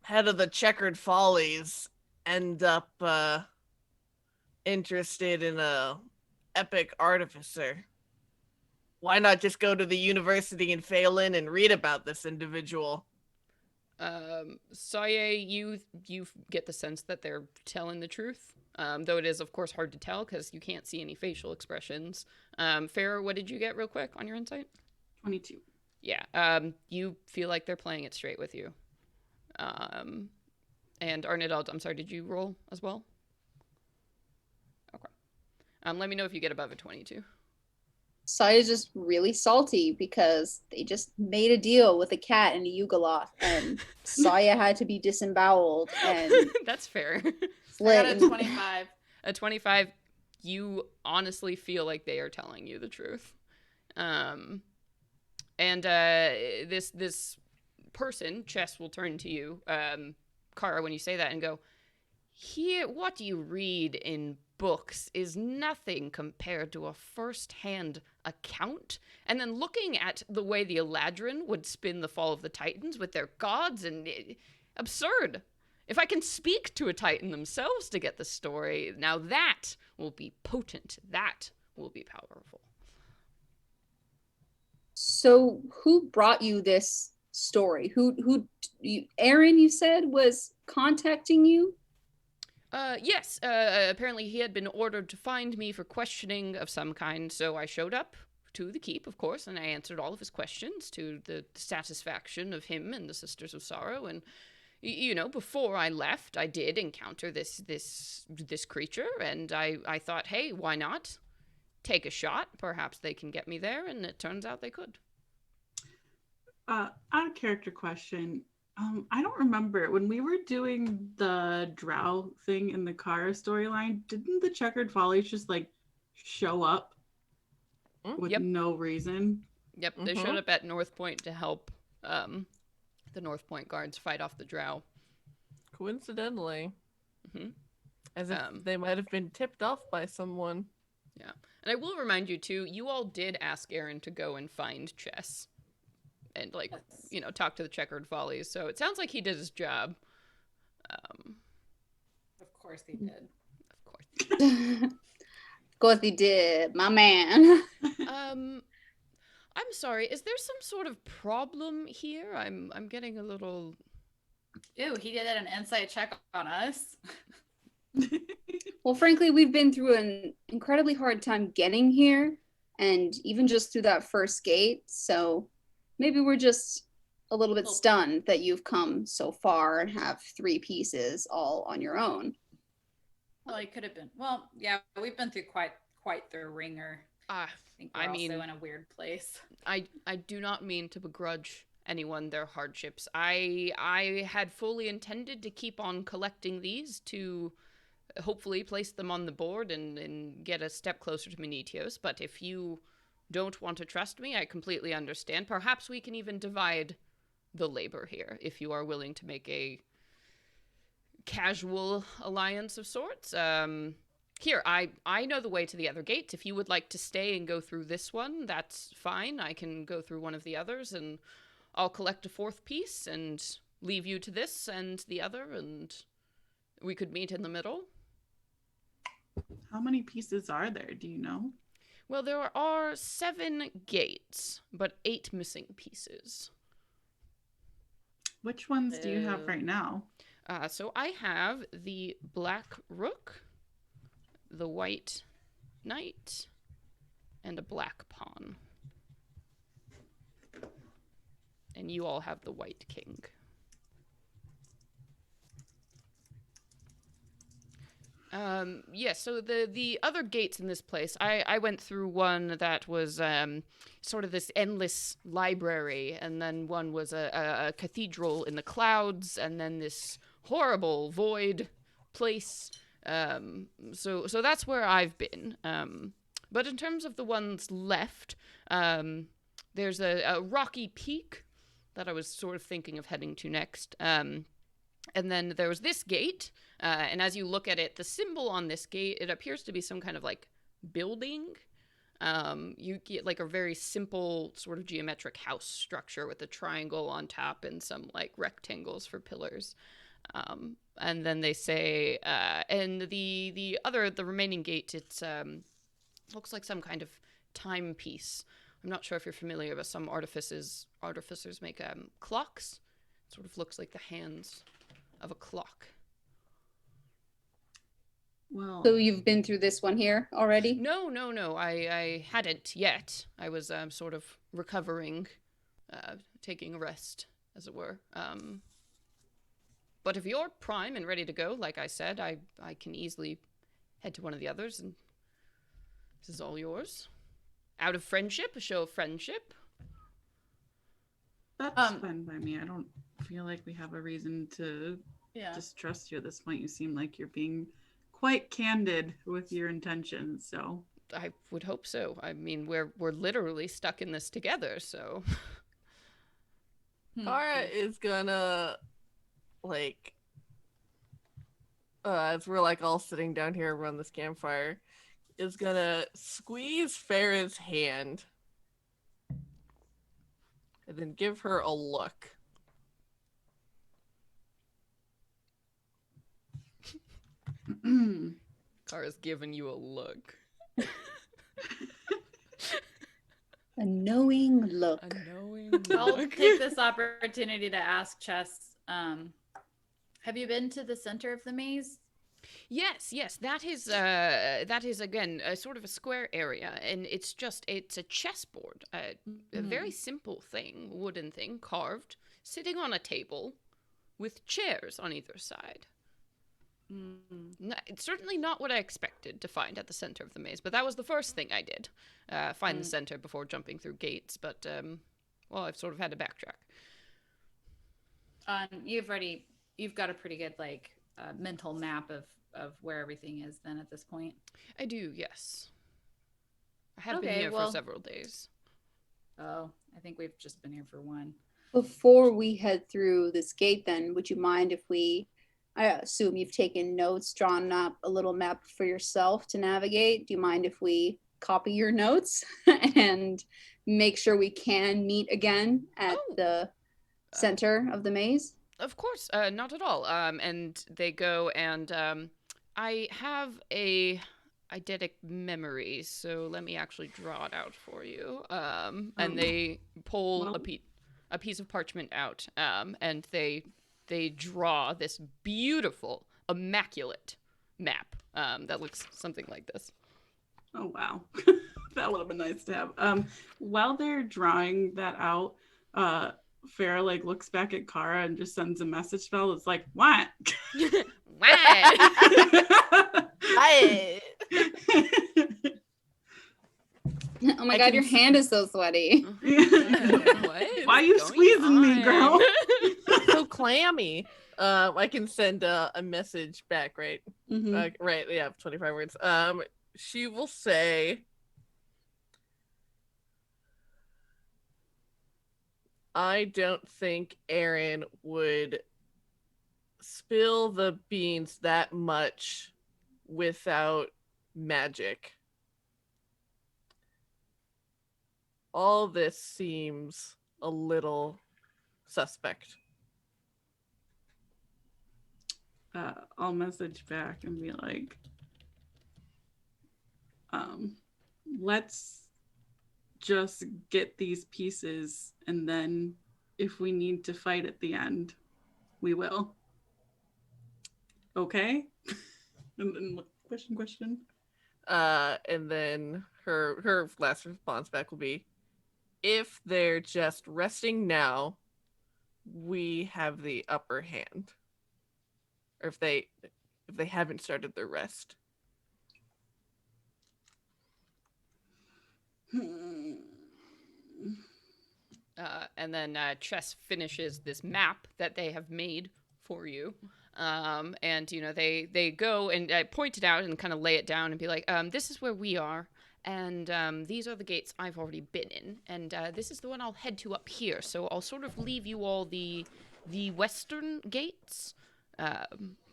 head of the Checkered Follies end up interested in a epic artificer? Why not just go to the university in Phelan and read about this individual? Saye, you get the sense that they're telling the truth, though it is, of course, hard to tell because you can't see any facial expressions. Farrah, what did you get real quick on your insight? 22. Yeah, you feel like they're playing it straight with you. And Arnett, I'm sorry, did you roll as well? Okay. Let me know if you get above a 22. Saya's just really salty because they just made a deal with a cat and a Yugoloth, and Saya had to be disemboweled. And that's fair. I got a 25. A 25. You honestly feel like they are telling you the truth. And this person, Chess, will turn to you, Kara, when you say that, and go, "Here, what you read in books is nothing compared to a first-hand account." And then looking at the way the Eladrin would spin the fall of the Titans with their gods, and absurd. If I can speak to a Titan themselves to get the story, now that will be potent. That will be powerful. So who brought you this story? Who Aaron, you said, was contacting you? Yes, apparently he had been ordered to find me for questioning of some kind, so I showed up to the keep, of course, and I answered all of his questions to the satisfaction of him and the Sisters of Sorrow, and you know, before I left, I did encounter this creature, and I thought, hey, why not take a shot? Perhaps they can get me there, and it turns out they could. Out of character question. I don't remember when we were doing the drow thing in the Kara storyline. Didn't the Checkered Follies just like show up with Yep. no reason? Yep, they showed up at North Point to help the North Point guards fight off the drow. Coincidentally. Mm-hmm. As if they might have been tipped off by someone. Yeah. And I will remind you, too, you all did ask Aaron to go and find Chess. And, like, you know, talk to the Checkered Follies. So it sounds like he did his job. Of course he did. Of course. Of course he did, my man. I'm sorry, is there some sort of problem here? I'm getting a little... Ew, he did an insight check on us. Well, frankly, we've been through an incredibly hard time getting here, and even just through that first gate, so maybe we're just a little bit stunned that you've come so far and have 3 pieces all on your own. Well, he could have been. Well, yeah, we've been through quite the ringer. I think we're also in a weird place. I do not mean to begrudge anyone their hardships. I had fully intended to keep on collecting these to hopefully place them on the board and get a step closer to Menetios, but if you don't want to trust me, I completely understand. Perhaps we can even divide the labor here, if you are willing to make a casual alliance of sorts. Here, I know the way to the other gate. If you would like to stay and go through this one, that's fine. I can go through one of the others, and I'll collect a 4th piece and leave you to this and the other, and we could meet in the middle. How many pieces are there? Do you know? Well, there are 7 gates, but 8 missing pieces. Which ones do you have right now? So I have the Black Rook, the White Knight, and a Black Pawn. And you all have the White King. Yes, so the other gates in this place, I went through one that was sort of this endless library, and then one was a cathedral in the clouds, and then this horrible void place. So that's where I've been. But in terms of the ones left, there's a rocky peak that I was sort of thinking of heading to next. And then there was this gate, and as you look at it, the symbol on this gate, it appears to be some kind of, like, building. You get, like, a very simple sort of geometric house structure with a triangle on top and some, like, rectangles for pillars. And then they say, and the remaining gate, it's looks like some kind of timepiece. I'm not sure if you're familiar, but some artificers make clocks. It sort of looks like the hands of a clock. Well, So you've been through this one here already? No. I hadn't yet. I was sort of recovering, taking a rest, as it were. But if you're prime and ready to go, like I said, I can easily head to one of the others, and this is all yours. Out of friendship, a show of friendship. that's fine by me. I don't feel like we have a reason to distrust you at this point. You seem like you're being quite candid with your intentions, so I would hope so. I mean, we're literally stuck in this together, so. Kara is gonna, like, as we're, like, all sitting down here around this campfire, is gonna squeeze Farah's hand and then give her a look. Kara's giving you a look. A knowing look. A knowing I'll look. take this opportunity to ask Chess, have you been to the center of the maze? Yes, yes, that is again a sort of a square area, and it's a chessboard, a very simple thing, wooden thing, carved, sitting on a table, with chairs on either side. It's certainly not what I expected to find at the center of the maze, but that was the first thing I did, find the center before jumping through gates. But well, I've sort of had to backtrack. You've got a pretty good like mental map of where everything is then at this point. I do, yes. I have been here for several days. Oh, I think we've just been here for one. Before we head through this gate, then, would you mind if I assume you've taken notes, drawn up a little map for yourself to navigate. Do you mind if we copy your notes and make sure we can meet again at the center of the maze? Of course, not at all. And they go and I have a eidetic memory, so let me actually draw it out for you. And they pull a piece of parchment out, and they draw this beautiful, immaculate map that looks something like this. Oh, wow. That would have been nice to have. While they're drawing that out, Farah like looks back at Kara and just sends a message spell that's like, what? What? Oh my god, your hand is so sweaty. What? Why are you squeezing me, girl? So clammy. I can send a message back, right? Mm-hmm. Right, yeah, 25 words. She will say, I don't think Aaron would spill the beans that much without magic. All this seems a little suspect. I'll message back and be like, let's just get these pieces, and then if we need to fight at the end, we will. Okay? And then question. And then her last response back will be, if they're just resting now, we have the upper hand. Or if they haven't started their rest. And then Chess finishes this map that they have made for you. And, you know, they go and point it out and kind of lay it down and be like, this is where we are. And these are the gates I've already been in. And this is the one I'll head to up here. So I'll sort of leave you all the western gates.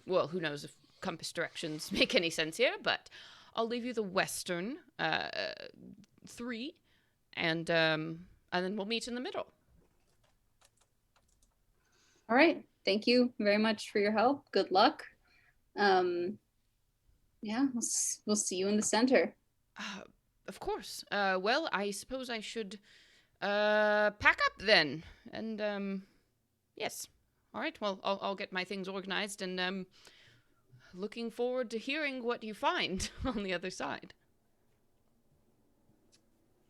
Well, who knows if compass directions make any sense here, but I'll leave you the western 3, and then we'll meet in the middle. All right. Thank you very much for your help. Good luck. Yeah, we'll see you in the center. Of course. Well, I suppose I should pack up then. And yes. All right. Well, I'll get my things organized, and looking forward to hearing what you find on the other side.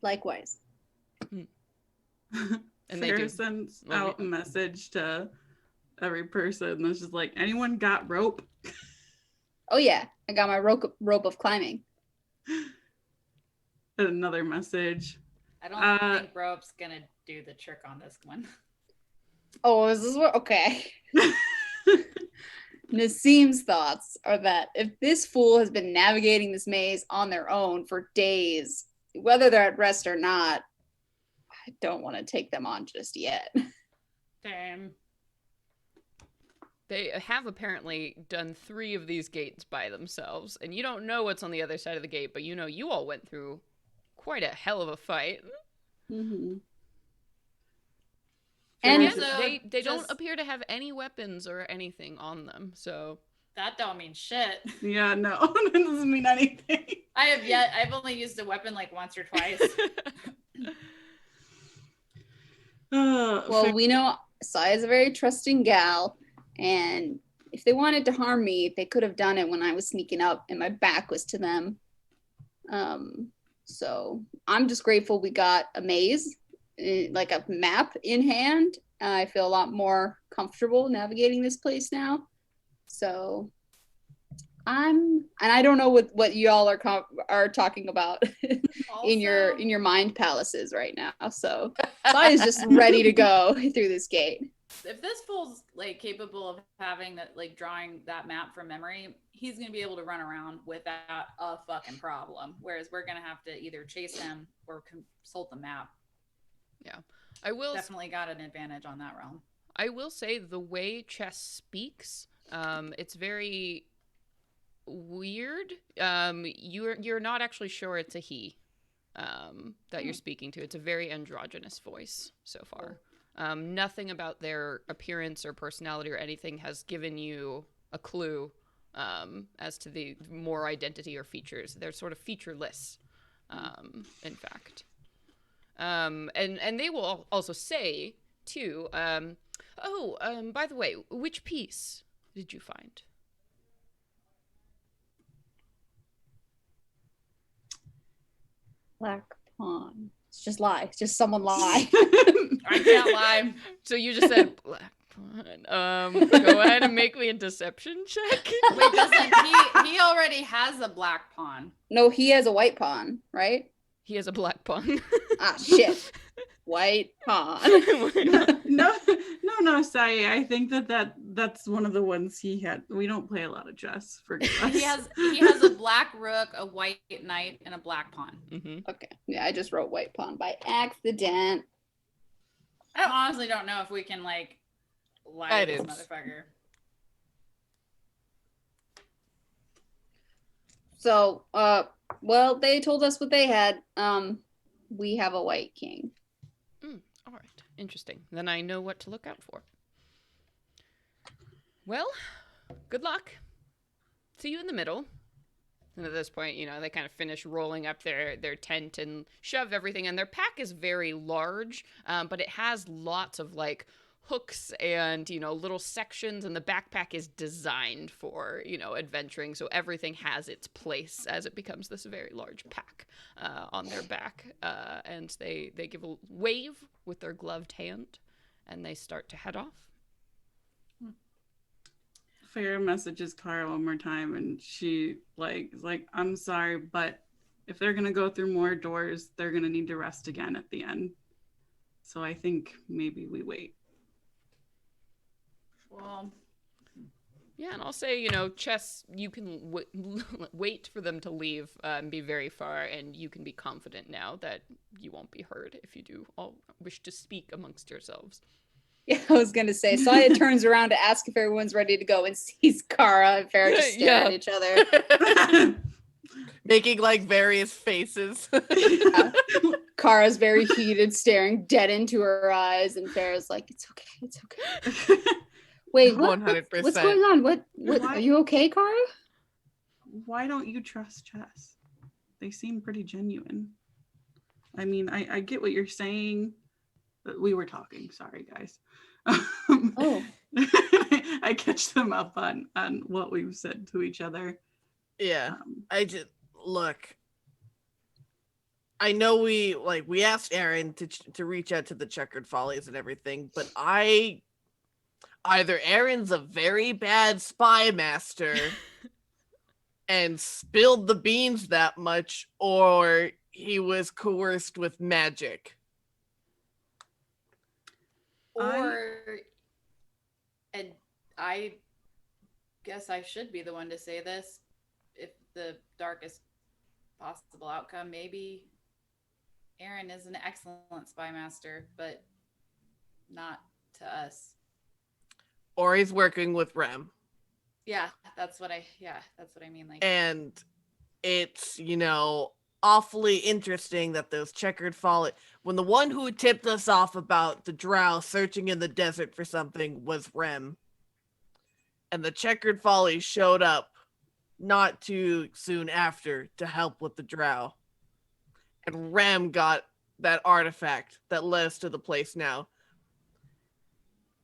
Likewise. And Farah sends out a message to every person that's just like, anyone got rope? Oh yeah, I got my rope of climbing. And another message. I don't think rope's gonna do the trick on this one. Oh, is this what? Okay. Nassim's thoughts are that if this fool has been navigating this maze on their own for days, whether they're at rest or not, I don't want to take them on just yet. Damn. They have apparently done 3 of these gates by themselves, and you don't know what's on the other side of the gate, but you know you all went through quite a hell of a fight. Mm-hmm. And So they don't appear to have any weapons or anything on them, so that don't mean shit. Yeah, no, that doesn't mean anything. I've only used a weapon like once or twice. Well, we know Sai is a very trusting gal, and if they wanted to harm me, they could have done it when I was sneaking up and my back was to them. So I'm just grateful we got a maze, like a map in hand. I feel a lot more comfortable navigating this place now. So and I don't know what y'all are talking about in your mind palaces right now. So Sai is just ready to go through this gate. If this fool's like capable of having that, like drawing that map from memory, he's gonna be able to run around without a fucking problem. Whereas we're gonna have to either chase him or consult the map. Yeah, I will definitely got an advantage on that realm. I will say the way Chess speaks, it's very weird. You're not actually sure it's a he that you're speaking to. It's a very androgynous voice so far. Nothing about their appearance or personality or anything has given you a clue as to the more identity or features. They're sort of featureless, in fact. And they will also say, too, by the way, which piece did you find? Black pawn. It's just lie. It's just someone lie. I can't lie. So you just said black pawn. Go ahead and make me a deception check. Wait, doesn't he already has a black pawn? No, he has a white pawn, right? He has a black pawn. Ah, shit. White pawn. No, Sai. I think that's one of the ones he had. We don't play a lot of chess. Forgive us. He has a black rook, a white knight, and a black pawn. Mm-hmm. Okay. Yeah, I just wrote white pawn by accident. I honestly don't know if we can like lie to this motherfucker. So, well, they told us what they had. We have a white king. All right. Interesting. Then I know what to look out for. Well, good luck. See you in the middle. And at this point, they kind of finish rolling up their tent and shove everything in. Their pack is very large, but it has lots of like hooks and, little sections, and the backpack is designed for, adventuring. So everything has its place as it becomes this very large pack on their back. And they give a wave with their gloved hand, and they start to head off. Farrah messages Kara one more time, and she is like, I'm sorry, but if they're gonna go through more doors, they're gonna need to rest again at the end. So I think maybe we wait. Well, yeah, and I'll say, Chess, you can wait for them to leave and be very far, and you can be confident now that you won't be heard if you do all wish to speak amongst yourselves. Yeah, I was gonna say. Saya turns around to ask if everyone's ready to go and sees Kara and Farrah just stare at each other. Making like various faces. Yeah. Kara's very heated, staring dead into her eyes, and Farrah's like, "It's okay, it's okay." Wait, what? 100%. What's going on? What? Are you okay, Kara? Why don't you trust Chess? They seem pretty genuine. I mean, I get what you're saying. But we were talking. Sorry, guys. Oh. I catch them up on what we've said to each other. Yeah. Look. I know we asked Aaron to reach out to the Checkered Follies and everything, but either Aaron's a very bad spy master and spilled the beans that much, or he was coerced with magic. And I guess I should be the one to say this. If the darkest possible outcome, maybe Aaron is an excellent spy master, but not to us. Or he's working with Rem. Yeah, that's what I mean. Like, and it's, awfully interesting that those Checkered Follies, when the one who tipped us off about the drow searching in the desert for something was Rem, and the Checkered Follies showed up not too soon after to help with the drow, and Rem got that artifact that led us to the place now.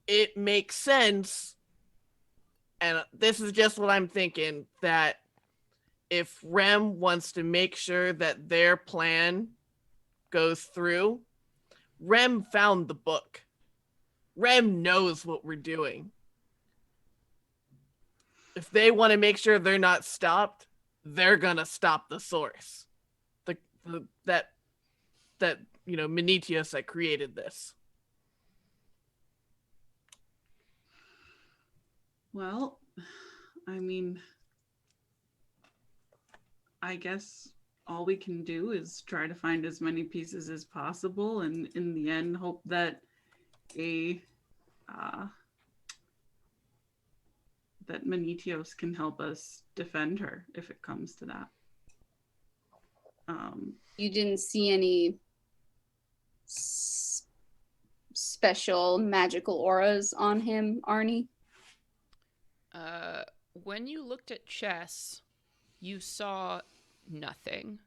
It makes sense And this is just what I'm thinking, that if Rem wants to make sure that their plan goes through, Rem found the book. Rem knows what we're doing. If they want to make sure they're not stopped, they're gonna stop the source. That Menetius that created this. Well, I mean, I guess all we can do is try to find as many pieces as possible, and in the end, hope that that Menetios can help us defend her if it comes to that. You didn't see any special magical auras on him, Arnie? When you looked at Chess, you saw nothing.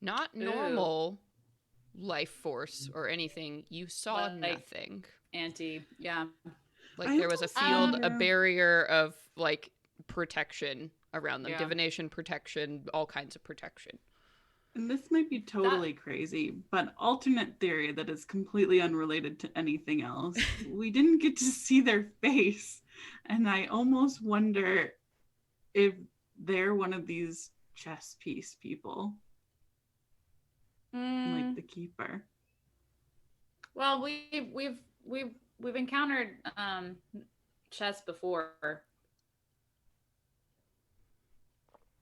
Not normal life force or anything. You saw nothing. Yeah. Like there was a field, a barrier of like protection around them. Divination protection, all kinds of protection. And this might be totally crazy, but alternate theory that is completely unrelated to anything else. We didn't get to see their face, and I almost wonder if they're one of these chess piece people, like the keeper. Well, we've encountered chess before.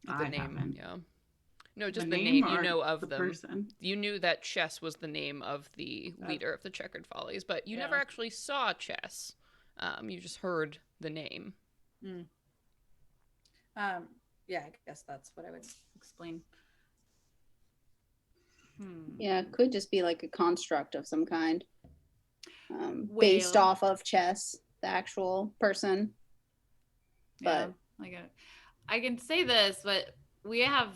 The name, haven't. yeah. No, just the the name. You or know of the them. person? You knew that Chess was the name of the leader of the Checkered Follies, but you never actually saw Chess. You just heard the name. Yeah, I guess that's what I would explain. Yeah, it could just be like a construct of some kind, based off of Chess, the actual person. But I can say this, but we have.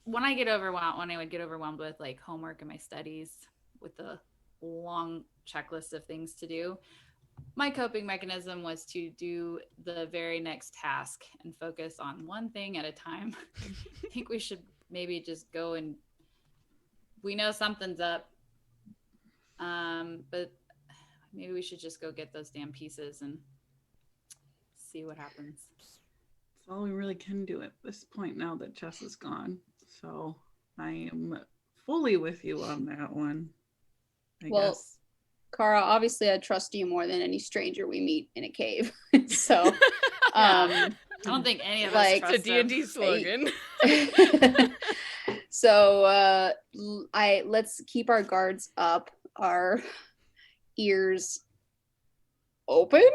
When I would get overwhelmed with like homework and my studies, with the long checklist of things to do, my coping mechanism was to do the very next task and focus on one thing at a time. I think we should maybe just go, and we know something's up, but maybe we should just go get those damn pieces and see what happens. That's all we really can do at this point now that Chess is gone. So I am fully with you on that one. I guess. Kara, obviously I trust you more than any stranger we meet in a cave. So I don't think any of us trust it's a D&D slogan. So let's keep our guards up, our ears open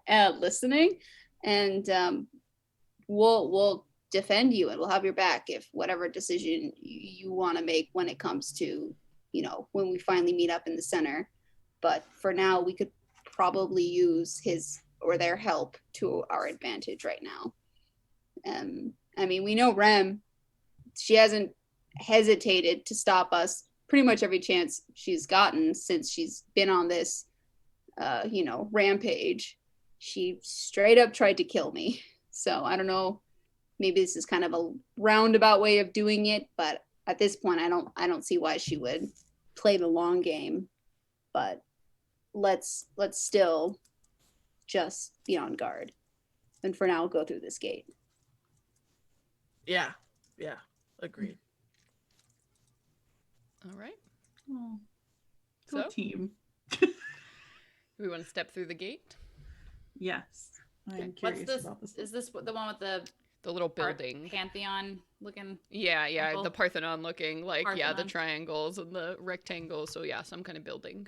and listening, and we'll defend you, and we'll have your back if whatever decision you want to make when it comes to, when we finally meet up in the center. But for now, we could probably use his or their help to our advantage right now. I mean, we know Rem, she hasn't hesitated to stop us pretty much every chance she's gotten since she's been on this, rampage. She straight up tried to kill me. So I don't know, maybe this is kind of a roundabout way of doing it, but at this point, I don't see why she would play the long game. But let's still just be on guard, and for now go through this gate. Yeah, agreed. All right. Oh, So team. we want to step through the gate. Yes. I'm What's curious this? about this. Is this the one with The little building. Pantheon looking? Yeah, temple? the Parthenon looking, like, the Parthenon. triangles and the rectangles. So yeah, some kind of building.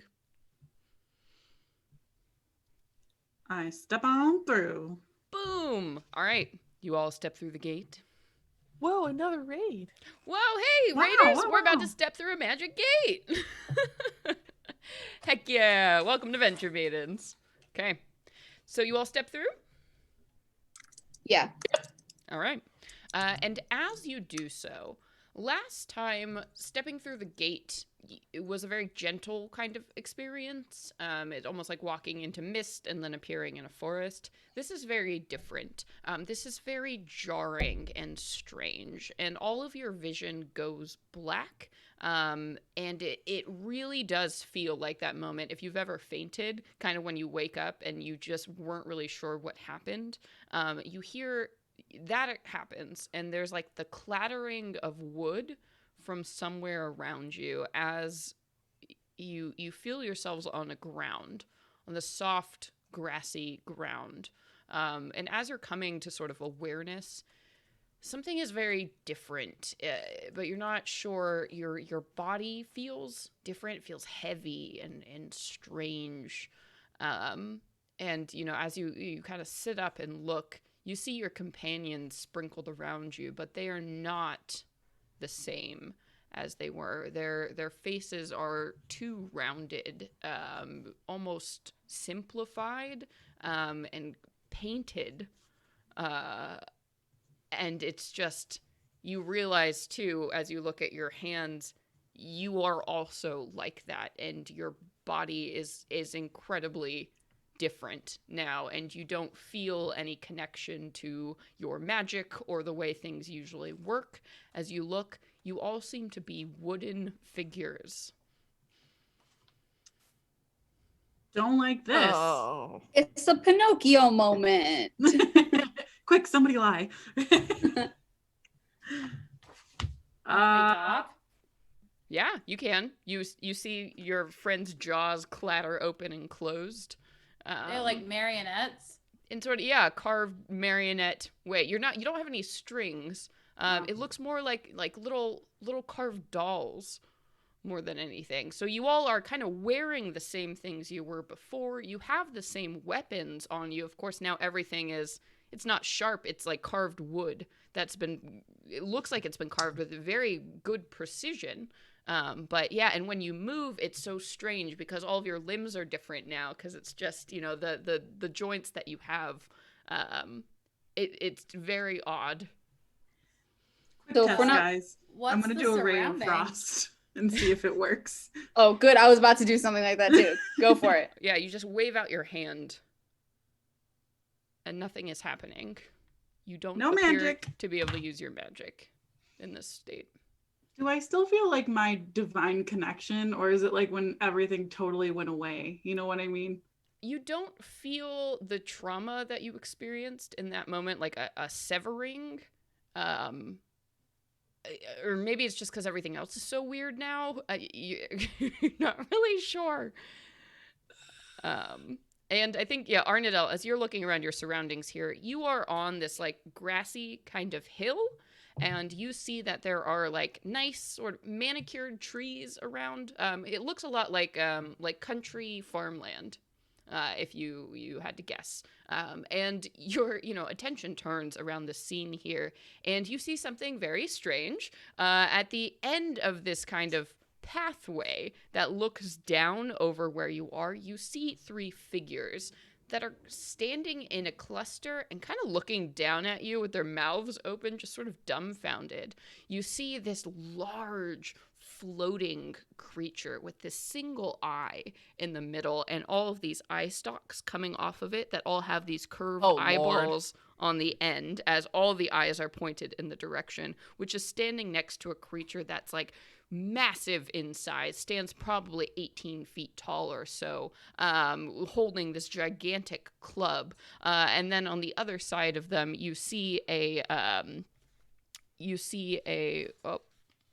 I step on through. Boom! All right, you all step through the gate. Whoa, another raid. Whoa, hey, Wow, Raiders, wow, we're about wow. to step through a magic gate. Heck yeah, welcome to Venture Maidens. Okay, so you all step through? Yeah. All right. And as you do so, Last time, stepping through the gate, it was a very gentle kind of experience. It's almost like walking into mist and then appearing in a forest. This is very different. This is very jarring and strange, and all of your vision goes black. And it really does feel like that moment. If you've ever fainted, kind of when you wake up and you just weren't really sure what happened, you hear that happens, and there's like the clattering of wood from somewhere around you as you feel yourselves on the soft grassy ground, and as you're coming to sort of awareness, something is very different, but you're not sure. Your body feels different. It feels heavy and strange, and as you kind of sit up and look, you see your companions sprinkled around you, but they are not the same as they were. Their faces are too rounded, almost simplified, and painted. And it's just, you realize too, as you look at your hands, you are also like that, and your body is incredibly different now, and you don't feel any connection to your magic or the way things usually work. As you look, you all seem to be wooden figures. Don't like this. Oh. It's a Pinocchio moment. Quick, somebody lie. Can we talk? Yeah, you can. You see your friend's jaws clatter open and closed. They're like marionettes. In sort of, carved marionette way. You don't have any strings. No. It looks more like little carved dolls more than anything. So you all are kind of wearing the same things you were before. You have the same weapons on you. Of course, now everything it's not sharp. It's like carved wood it looks like it's been carved with very good precision. But yeah, and when you move, it's so strange because all of your limbs are different now, because it's just, the joints that you have. It's very odd. Quick So if test, we're not- guys. What's I'm gonna the do a ray of surrounding? frost and see if it works. Oh, good. I was about to do something like that too. Go for it. Yeah, you just wave out your hand and nothing is happening. You don't No appear magic. to be able to use your magic in this state. Do I still feel like my divine connection, or is it like when everything totally went away? You know what I mean? You don't feel the trauma that you experienced in that moment, like a severing. Or maybe it's just because everything else is so weird now. You're not really sure. And I think, Arnadel, as you're looking around your surroundings here, you are on this like grassy kind of hill, and you see that there are like nice sort of manicured trees around. It looks a lot like country farmland, if you had to guess. And your attention turns around the scene here, and you see something very strange. At the end of this kind of pathway that looks down over where you are, you see three figures that are standing in a cluster and kind of looking down at you with their mouths open, just sort of dumbfounded. You see this large floating creature with this single eye in the middle, and all of these eye stalks coming off of it that all have these curved eyeballs on the end, as all the eyes are pointed in the direction, which is standing next to a creature that's like massive in size, stands probably 18 feet tall or so, holding this gigantic club. And then on the other side of them, you see a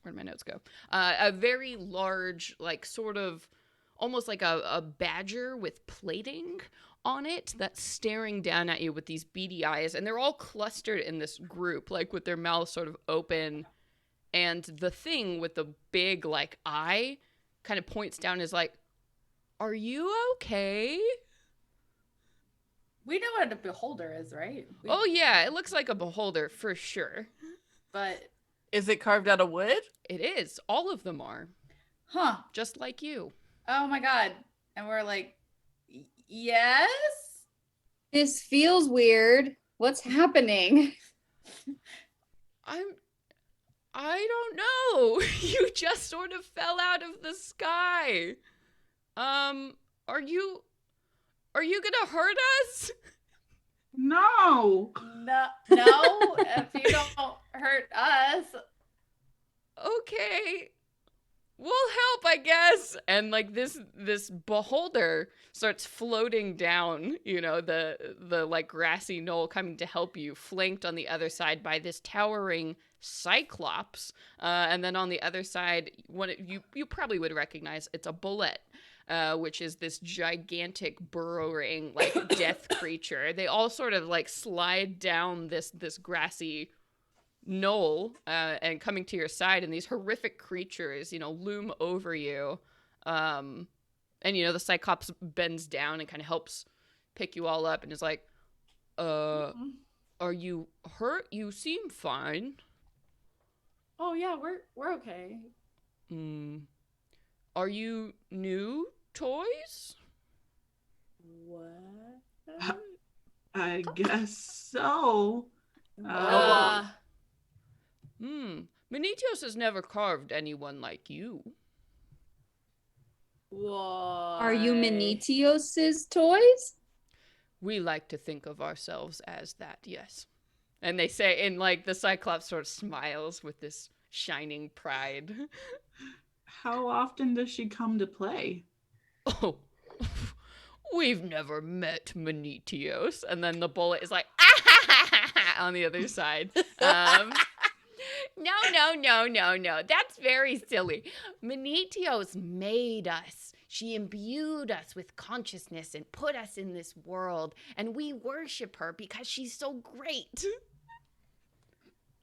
where'd my notes go? A very large, like sort of almost like a badger with plating on it that's staring down at you with these beady eyes, and they're all clustered in this group, like with their mouths sort of open. And the thing with the big like eye kind of points down, is like, "Are you okay?" We know what a beholder is, right? Oh yeah, it looks like a beholder for sure. But Is it carved out of wood? It is. All of them are. huh. Just like you. Oh my god. And we're like, yes? This feels weird. What's happening? I don't know. You just sort of fell out of the sky. Are you gonna hurt us? No. No, if you don't hurt us. Okay. We'll help, I guess. And like this beholder starts floating down, the like grassy knoll coming to help you, flanked on the other side by this towering cyclops. And then on the other side, you probably would recognize it's a bullet. Which is this gigantic burrowing like death creature. They all sort of like slide down this grassy knoll and coming to your side, and these horrific creatures, loom over you. And the Cyclops bends down and kind of helps pick you all up and is like, are you hurt? You seem fine. Oh yeah, we're okay. Are you new toys? What? I guess so. Menetios has never carved anyone like you. Why? Are you Menetios's toys? We like to think of ourselves as that, yes. And they say, and like the Cyclops sort of smiles with this shining pride. How often does she come to play? Oh, we've never met Menetios. And then the bullet is like, on the other side. No. That's very silly. Menetios made us. She imbued us with consciousness and put us in this world. And we worship her because she's so great.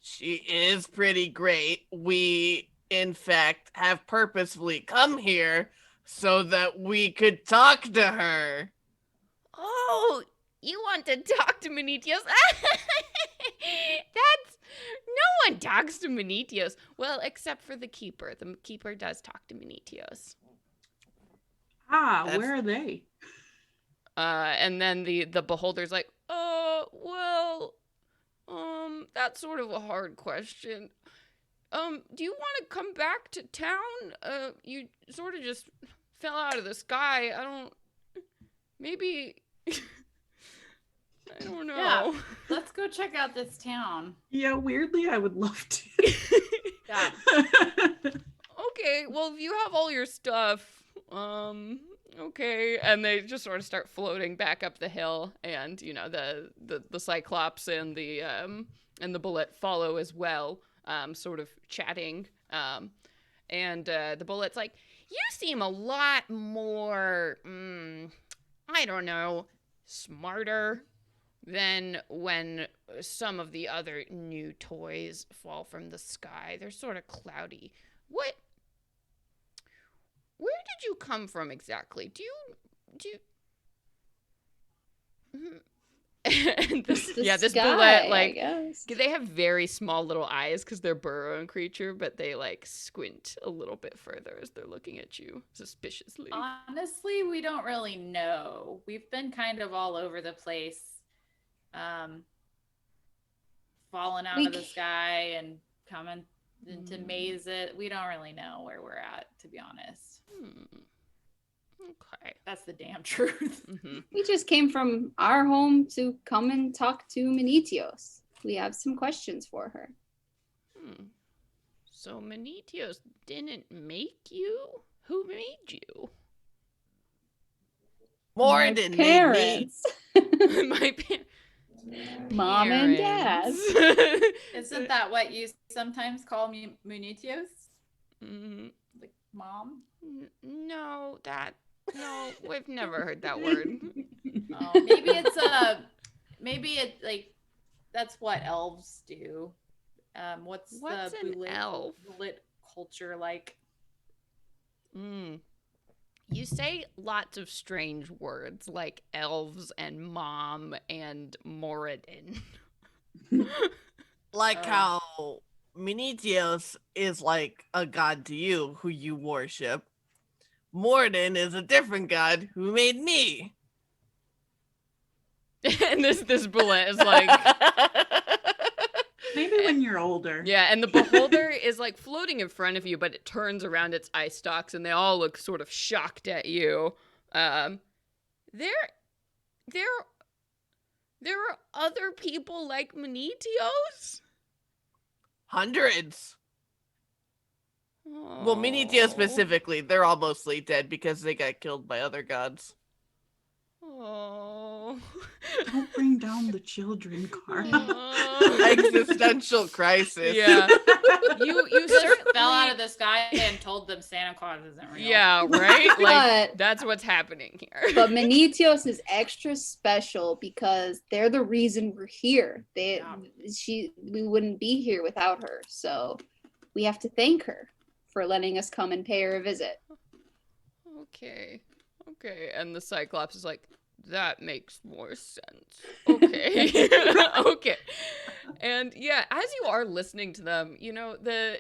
She is pretty great. We, in fact, have purposefully come here so that we could talk to her. Oh, you want to talk to Menetios? No one talks to Menetios. Well, except for the Keeper. The Keeper does talk to Menetios. Where are they? And then the Beholder's like, that's sort of a hard question. Do you want to come back to town? You sort of just fell out of the sky. Maybe... I don't know. Yeah, let's go check out this town. Yeah, weirdly, I would love to. Yeah. Okay, well, if you have all your stuff, okay. And they just sort of start floating back up the hill, and the Cyclops and the bullet follow as well, sort of chatting. And the bullet's like, you seem a lot more, I don't know, smarter than when some of the other new toys fall from the sky. They're sort of cloudy. Where did you come from exactly? Do you and this sky, bullet, like, I guess. they have very small little eyes because they're burrowing creature, but they like squint a little bit further as they're looking at you suspiciously. Honestly, we don't really know. We've been kind of all over the place, falling out of the sky and coming into maze it. We don't really know where we're at, to be honest. Okay. That's the damn truth. Mm-hmm. We just came from our home to come and talk to Menetios. We have some questions for her. So Menetios didn't make you? Who made you? More My than parents. My parents. Mom and dad. Isn't that what you sometimes call me, Munitios? Mm, Like mom? no, we've never heard that word. Oh, maybe it like that's what elves do. What's an the elf? bullet culture like? You say lots of strange words like elves and mom and Moradin. Like how Menetios is like a god to you who you worship. Morden is a different god who made me. And this bullet is like, Maybe when you're older. Yeah, and the beholder is like floating in front of you, but it turns around its eye stalks, and they all look sort of shocked at you. There, there, there are other people like Manetios. Hundreds. Well, Minitio specifically, they're all mostly dead because they got killed by other gods. Oh. Don't bring down the children, Cara. Existential crisis. Yeah. You Just certainly fell out of the sky and told them Santa Claus isn't real. Yeah, right? Like But- that's what's happening here. But Manetios is extra special because they're the reason we're here. We wouldn't be here without her. So we have to thank her for letting us come and pay her a visit. Okay. And the Cyclops is like, that makes more sense. Okay. Okay. And yeah, as you are listening to them, you know, they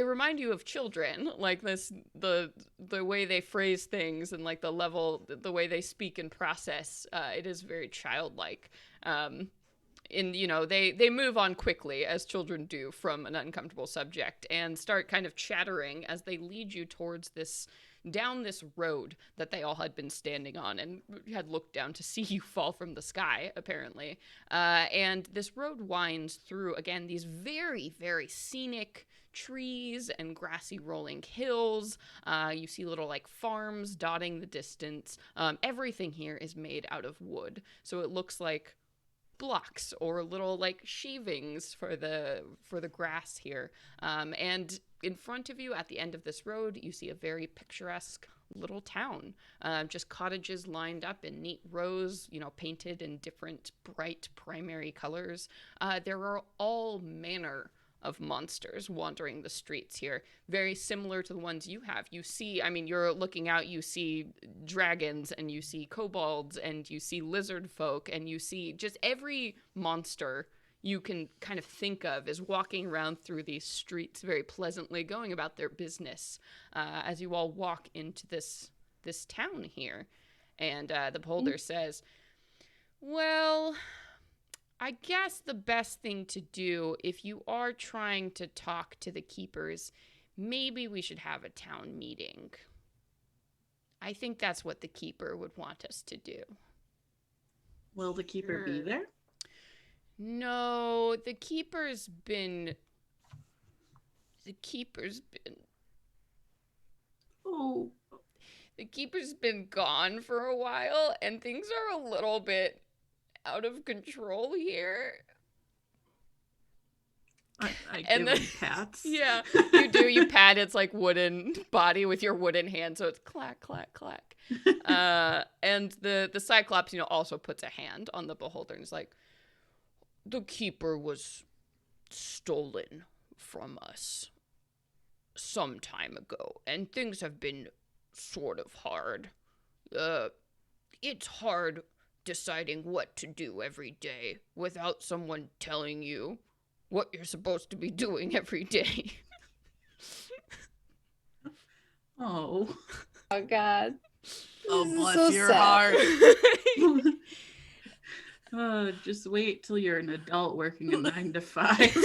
remind you of children, like the way they phrase things and like the way they speak and process. It is very childlike. They move on quickly, as children do, from an uncomfortable subject and start kind of chattering as they lead you towards down this road that they all had been standing on and had looked down to see you fall from the sky, apparently. And this road winds through, again, these very, very scenic trees and grassy rolling hills. You see little like farms dotting the distance. Everything here is made out of wood, so it looks like blocks or little like shavings for the grass here. And in front of you at the end of this road, you see a very picturesque little town. Just cottages lined up in neat rows, painted in different bright primary colors. There are all manner of monsters wandering the streets here, very similar to the ones you have. You see, you're looking out, you see dragons, and you see kobolds, and you see lizard folk, and you see just every monster you can kind of think of is walking around through these streets very pleasantly, going about their business as you all walk into this town here. And the beholder says, well, I guess the best thing to do, if you are trying to talk to the keepers, maybe we should have a town meeting. I think that's what the keeper would want us to do. Will the keeper be there? No, the keeper's been... Oh. The keeper's been gone for a while, and things are a little bit out of control here. I And give then- him pats. Yeah, you do. You pat its like wooden body with your wooden hand, so it's clack, clack, clack. And the Cyclops, also puts a hand on the beholder and is like, the keeper was stolen from us some time ago, and things have been sort of hard. It's hard deciding what to do every day without someone telling you what you're supposed to be doing every day. Oh. Oh God. Oh, This is bless so your sad. heart. Just wait till you're an adult working a 9 to 5.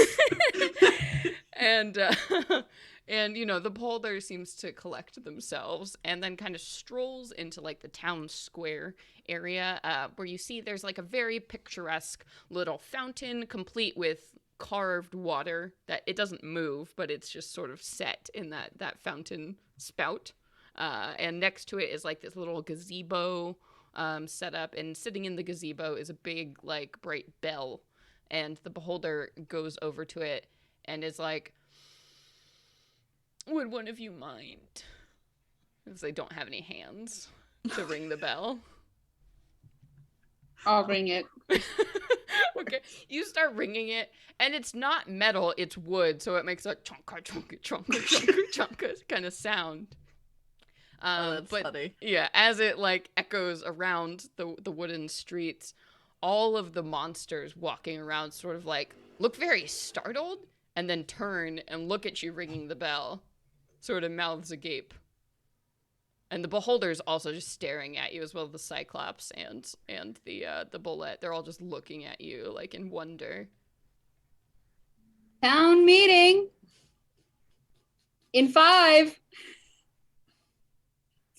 And the beholder seems to collect themselves and then kind of strolls into like the town square area where you see there's like a very picturesque little fountain complete with carved water that it doesn't move, but it's just sort of set in that fountain spout. And next to it is like this little gazebo set up, and sitting in the gazebo is a big like bright bell. And the beholder goes over to it and is like, would one of you mind? Because they don't have any hands to ring the bell. I'll bring it. Okay, you start ringing it, and it's not metal, it's wood, so it makes a chonka, chonka, chonka, chonka, chonka kind of sound. That's but funny. yeah, as it like echoes around the wooden streets, all of the monsters walking around sort of like look very startled and then turn and look at you ringing the bell, sort of mouths agape. And the beholder's also just staring at you, as well as the Cyclops and the bullet. They're all just looking at you like in wonder. Town meeting in 5,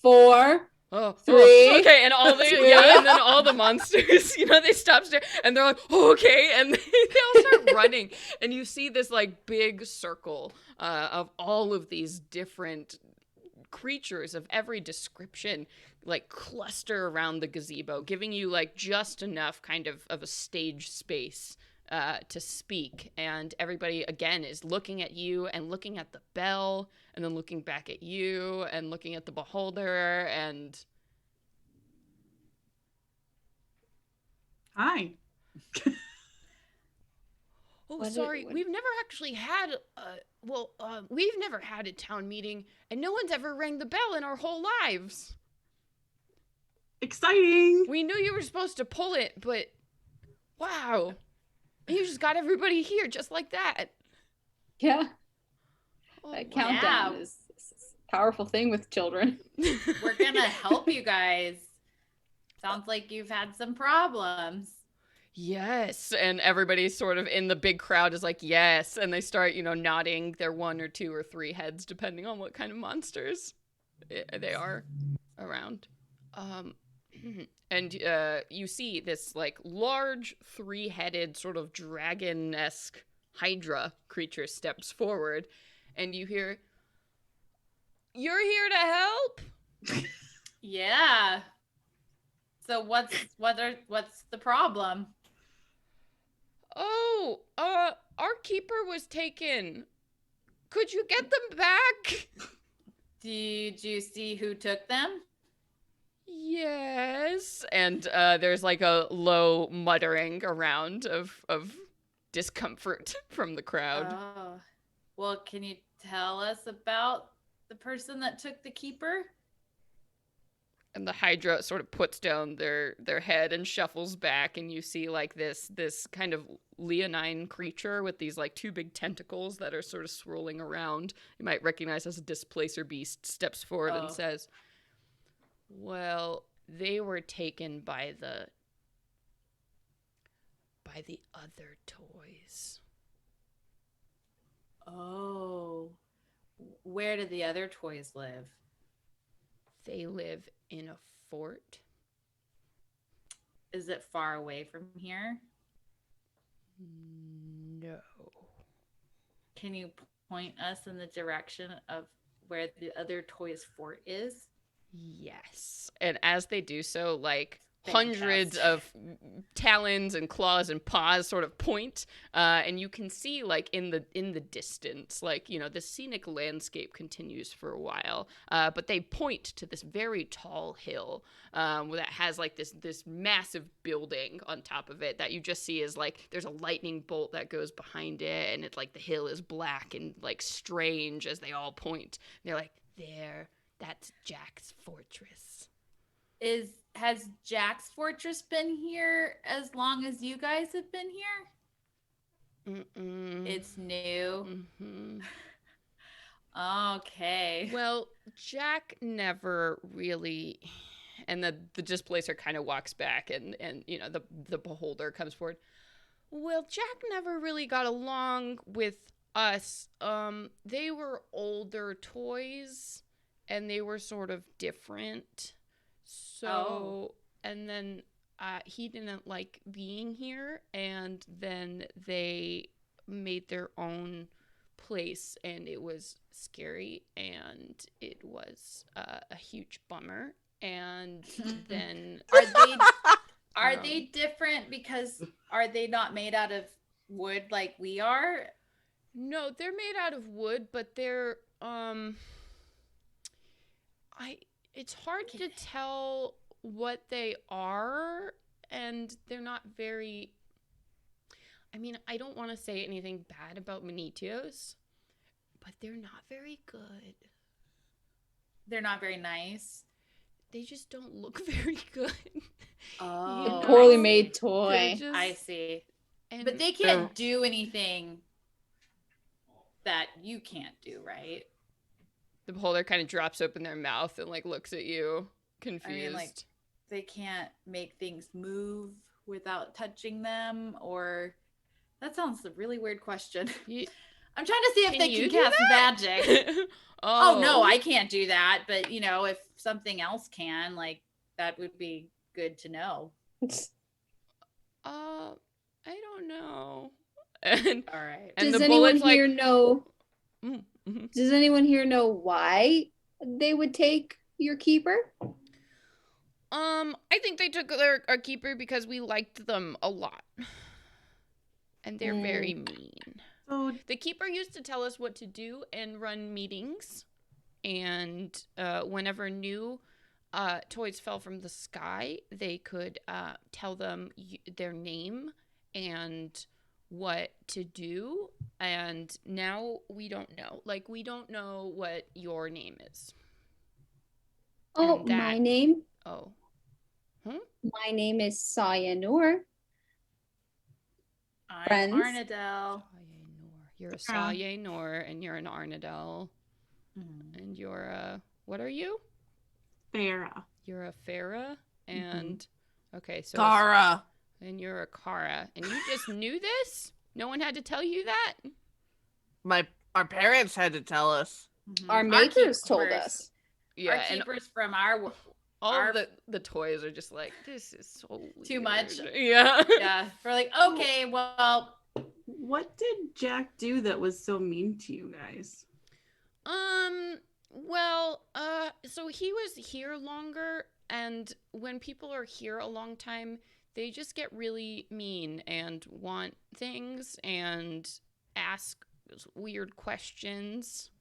4, Oh, 3, okay, and all the 2. and then all the monsters, they stop staring, and they're like, oh, okay, and they all start running, and you see this like big circle of all of these different creatures of every description, like cluster around the gazebo, giving you like just enough kind of a stage space to speak. And everybody again is looking at you and looking at the bell and then looking back at you and looking at the beholder. And Hi. sorry, we've never actually had we've never had a town meeting, and no one's ever rang the bell in our whole lives. Exciting. We knew you were supposed to pull it, but wow. You just got everybody here just like that. Yeah. Oh, That wow. countdown is a powerful thing with children. We're gonna help you guys. Sounds like you've had some problems. Yes. And everybody sort of in the big crowd is like, yes. And they start, nodding their 1 or 2 or 3 heads, depending on what kind of monsters they are around. And you see this like large 3-headed sort of dragon-esque hydra creature steps forward, and you hear, "You're here to help?" Yeah. So what's the problem? Oh, our keeper was taken. Could you get them back? Did you see who took them? Yes. And there's like a low muttering around of discomfort from the crowd. Oh. Well, can you tell us about the person that took the keeper? And the hydra sort of puts down their head and shuffles back, and you see like this kind of leonine creature with these like 2 big tentacles that are sort of swirling around. You might recognize as a displacer beast, steps forward and says, "Well, they were taken by the other toys." Oh. Where do the other toys live? They live in a fort. Is it far away from here? No. Can you point us in the direction of where the other toys fort is? Yes. And as they do so, like Fantastic. hundreds of talons and claws and paws sort of point, and you can see like in the distance, like the scenic landscape continues for a while, but they point to this very tall hill that has like this massive building on top of it that you just see is like there's a lightning bolt that goes behind it, and it's like the hill is black and like strange as they all point. They're like, that's Jack's fortress. Has Jack's fortress been here as long as you guys have been here? It's new. Mm-hmm. Okay. Well, Jack never really, and the displacer kind of walks back, and the beholder comes forward. Well, Jack never really got along with us. They were older toys, and they were sort of different. So, and then he didn't like being here, and then they made their own place, and it was scary, and it was a huge bummer. And then are they different because are they not made out of wood like we are? No, they're made out of wood, but they're it's hard to tell what they are, and they're not very, I don't want to say anything bad about Manitios, but they're not very good. They're not very nice. They just don't look very good. Oh. A poorly made toy. I see. And but they can't do anything that you can't do, right? the beholder kind of drops open their mouth and like looks at you, confused. They can't make things move without touching them, or That sounds a really weird question. You- I'm trying to see if Can they you can do cast magic. oh. Oh no, I can't do that. But if something else can, like that would be good to know. I don't know. And All right. and Does the anyone bullet's like, here know? mhm. Does anyone here know why they would take your keeper? I think they took our keeper because we liked them a lot. And they're very mean. So The keeper used to tell us what to do and run meetings. And whenever new toys fell from the sky, they could tell them their name and what to do. And now we don't know. Like, we don't know what your name is. Oh, And that- my name? Oh. My name is Sayanur. I'm Friends? Arnadel. You're a Saye Nor, and you're an Arnadel. And you're a... What are you? Farah. You're a Farah, and... Okay, so... Tara. And you're a Kara. And you just knew this? No one had to tell you that? Our parents had to tell us. Our makers told keepers- us. Yeah, Our and keepers from our all our- of the toys are just like, this is so Too much. weird. Yeah. yeah. We're like, okay, well, What did Jack do that was so mean to you guys? Well, so he was here longer, and when people are here a long time, they just get really mean and want things and ask weird questions.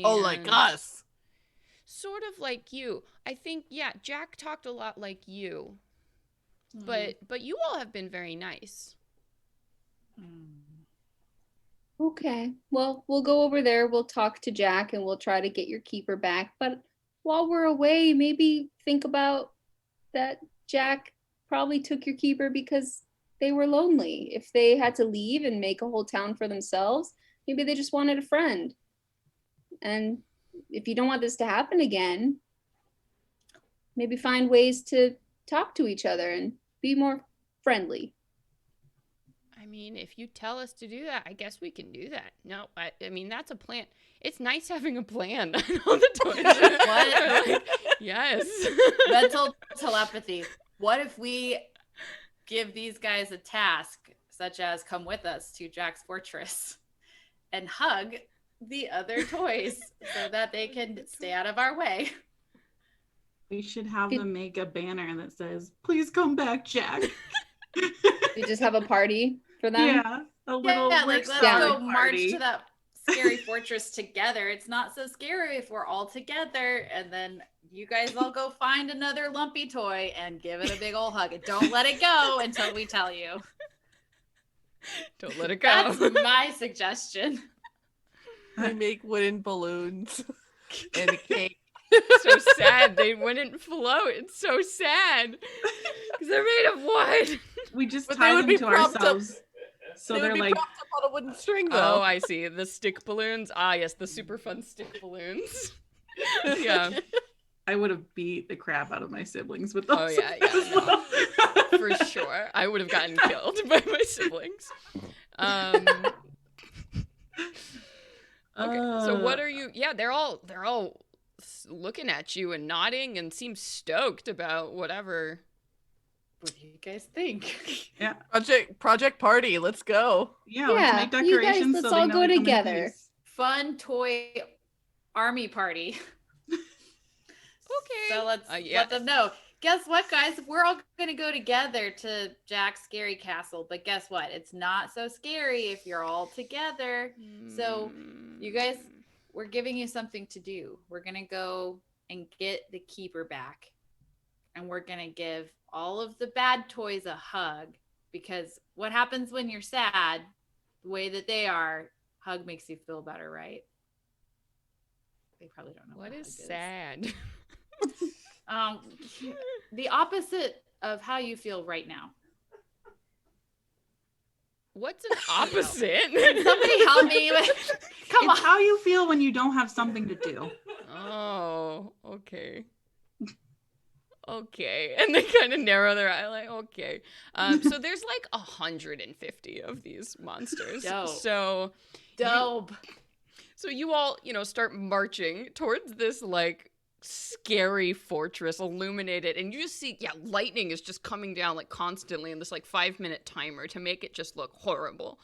Oh, like and us. Sort of like you. I think, yeah, Jack talked a lot like you, Mm-hmm. but you all have been very nice. Okay. Well, we'll go over there. We'll talk to Jack and we'll try to get your keeper back. But while we're away, maybe think about that Jack probably took your keeper because they were lonely. If they had to leave and make a whole town for themselves, maybe they just wanted a friend. And if you don't want this to happen again, maybe find ways to talk to each other and be more friendly. I mean, if you tell us to do that, I guess we can do that. No, I mean, that's a plan. It's nice having a plan. I know the toys. What? Like, yes. mental telepathy. What if we give these guys a task, such as come with us to Jack's fortress and hug the other toys so that they can stay out of our way? We should have Did- them make a banner that says, "Please come back, Jack." We just have a party for them. Yeah, a little Yeah, like let's Yeah. go party. march to that scary fortress together. It's not so scary if we're all together, and then you guys all go find another lumpy toy and give it a big old hug, and don't let it go until we tell you. Don't let it go. That's my suggestion. We make wooden balloons and a cake. So sad. They wouldn't float. It's so sad. Because they're made of wood. We just But they tie would them be to propped up- ourselves. So They would they're be like, propped up on a wooden string, though. Oh, I see. The stick balloons. Ah, yes, the super fun stick balloons. Yeah, I would have beat the crap out of my siblings with those. Oh, yeah, as no. well. for sure. I would have gotten killed by my siblings. Okay, so what are you? Yeah, they're all looking at you and nodding and seem stoked about whatever. What do you guys think? Yeah, Project Party, let's go. yeah. Yeah, Let's make you guys, decorations. let's so they all know go to come in together. peace. Fun toy army party. Okay. So let's Yeah. let them know. Guess what, guys? We're all going to go together to Jack's scary castle. But guess what? It's not so scary if you're all together. So, you guys, we're giving you something to do. We're going to go and get the keeper back. And we're going to give all of the bad toys a hug. Because what happens when you're sad, the way that they are, hug makes you feel better, right? They probably don't know What a is hug sad? The opposite of how you feel right now. What's an opposite? Somebody help me. Come It's on. how you feel when you don't have something to do. Oh, okay. Okay. And they kind of narrow their eye, like, okay. So there's like 150 of these monsters. Dope. So Dope. you all, start marching towards this like scary fortress illuminated, and you just see, lightning is just coming down like constantly in this like 5-minute timer to make it just look horrible.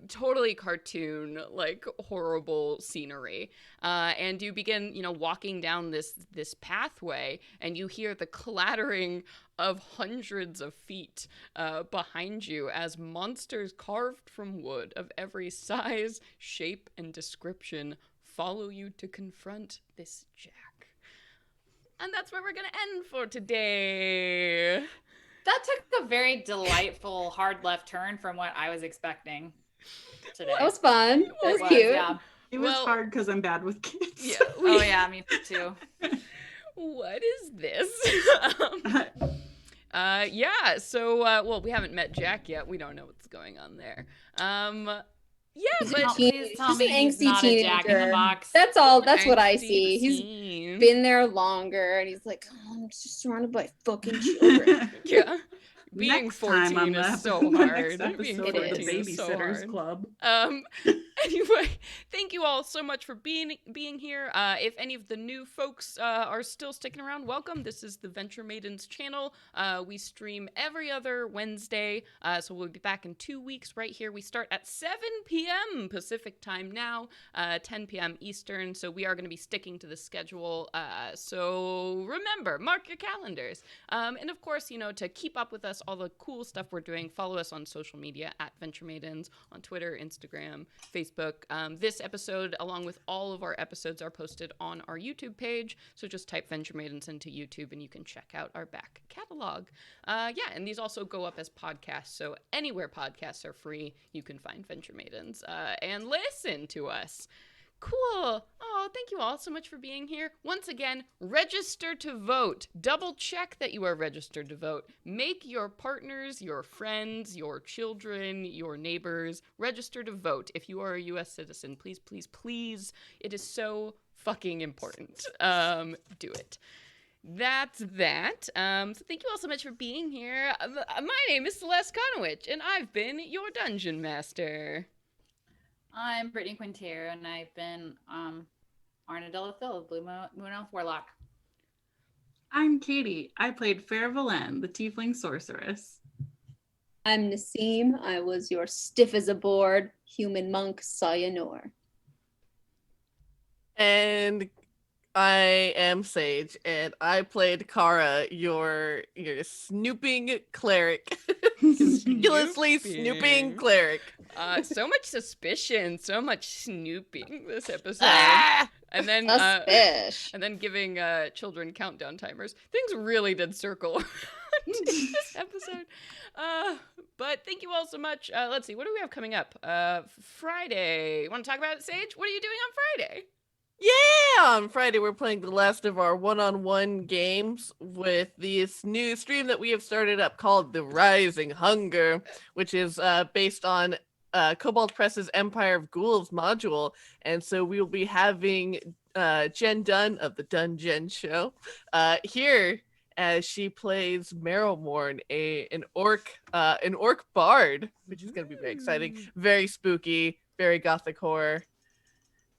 Totally cartoon, like horrible scenery. And you begin, walking down this pathway, and you hear the clattering of hundreds of feet behind you as monsters carved from wood of every size, shape, and description follow you to confront this Jack. And that's where we're gonna end for today. That took a very delightful hard left turn from what I was expecting today. That was fun. That was It cute. Yeah. It was Well- hard because I'm bad with kids. Yeah. Oh yeah, me too. What is this? So we haven't met Jack yet. We don't know what's going on there. He's But a Please tell he's me an he's angsty not a Jack in the teenager. Box. That's all. That's what I Angsty see. He's teen. been there longer, and he's like, oh, I'm just surrounded by fucking children. Yeah. Being Next time 14 on is so the hard. next Being episode of the 14 is so Babysitters hard. Club. Anyway, thank you all so much for being here. If any of the new folks are still sticking around, welcome. This is the Venture Maidens channel. We stream every other Wednesday, so we'll be back in 2 weeks right here. We start at 7 p.m. Pacific time now, 10 p.m. Eastern, so we are going to be sticking to the schedule. So remember, mark your calendars. And of course, to keep up with us, all the cool stuff we're doing, follow us on social media at Venture Maidens on Twitter, Instagram, Facebook. This episode, along with all of our episodes, are posted on our YouTube page. So just type Venture Maidens into YouTube and you can check out our back catalog. And these also go up as podcasts. So anywhere podcasts are free, you can find Venture Maidens and listen to us. Cool. Oh, thank you all so much for being here. Once again, register to vote. Double check that you are registered to vote. Make your partners, your friends, your children, your neighbors register to vote. If you are a U.S. citizen, please, please, please. It is so fucking important. Do it. That's that. So thank you all so much for being here. My name is Celeste Conowich, and I've been your Dungeon Master. I'm Brittany Quintero, and I've been Arna Delaphil, Blue Moon Elf Warlock. I'm Katie. I played Fair Valen, the Tiefling Sorceress. I'm Nassim. I was your stiff as a board human monk Sayanor. And I am Sage, and I played Kara, your snooping cleric. Conspicuously snooping cleric. So much suspicion, so much snooping this episode. And then Suspish. and then giving children countdown timers. Things really did circle around in this episode. But thank you all so much. Let's see, what do we have coming up? Friday. You want to talk about it, Sage? What are you doing on Friday? Yeah! On Friday, we're playing the last of our one-on-one games with this new stream that we have started up called The Rising Hunger, which is based on Cobalt Press's Empire of Ghouls module. And so we will be having Jen Dunn of the Dungeon Show here as she plays Merrowmorn, an orc bard, which is going to be very exciting, very spooky, very gothic horror.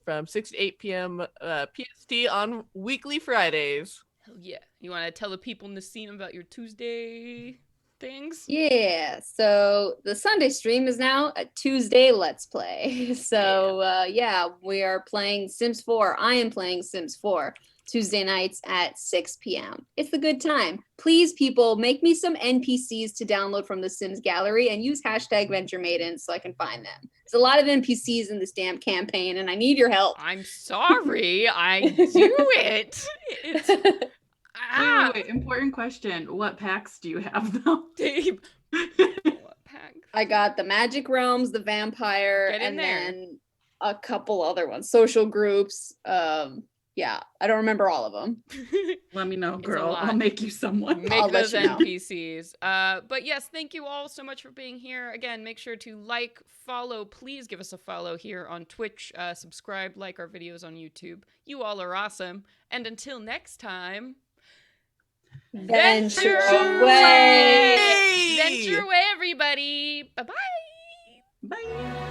From 6 to 8 p.m. PST on weekly Fridays. Hell yeah. You want to tell the people in the scene about your Tuesday things? Yeah, so the Sunday stream is now a Tuesday Let's Play. So we are playing Sims 4. I am playing Sims 4 Tuesday nights at 6 p.m. It's a good time. Please, people, make me some NPCs to download from the Sims gallery and use hashtag Venture Maidens so I can find them. There's a lot of NPCs in this damn campaign and I need your help. I'm sorry, I do it. It's Wait, important question. What packs do you have, though? Dave. What pack? I got the Magic Realms, the Vampire, Get in and there. then a couple other ones. Social groups. I don't remember all of them. Let me know, It's a girl. lot. I'll make you someone. Make I'll let those you know. NPCs. But yes, thank you all so much for being here. Again, make sure to like, follow. Please give us a follow here on Twitch. Subscribe, like our videos on YouTube. You all are awesome. And until next time, Venture away. away. Hey! Venture away, everybody. Bye-bye. Bye.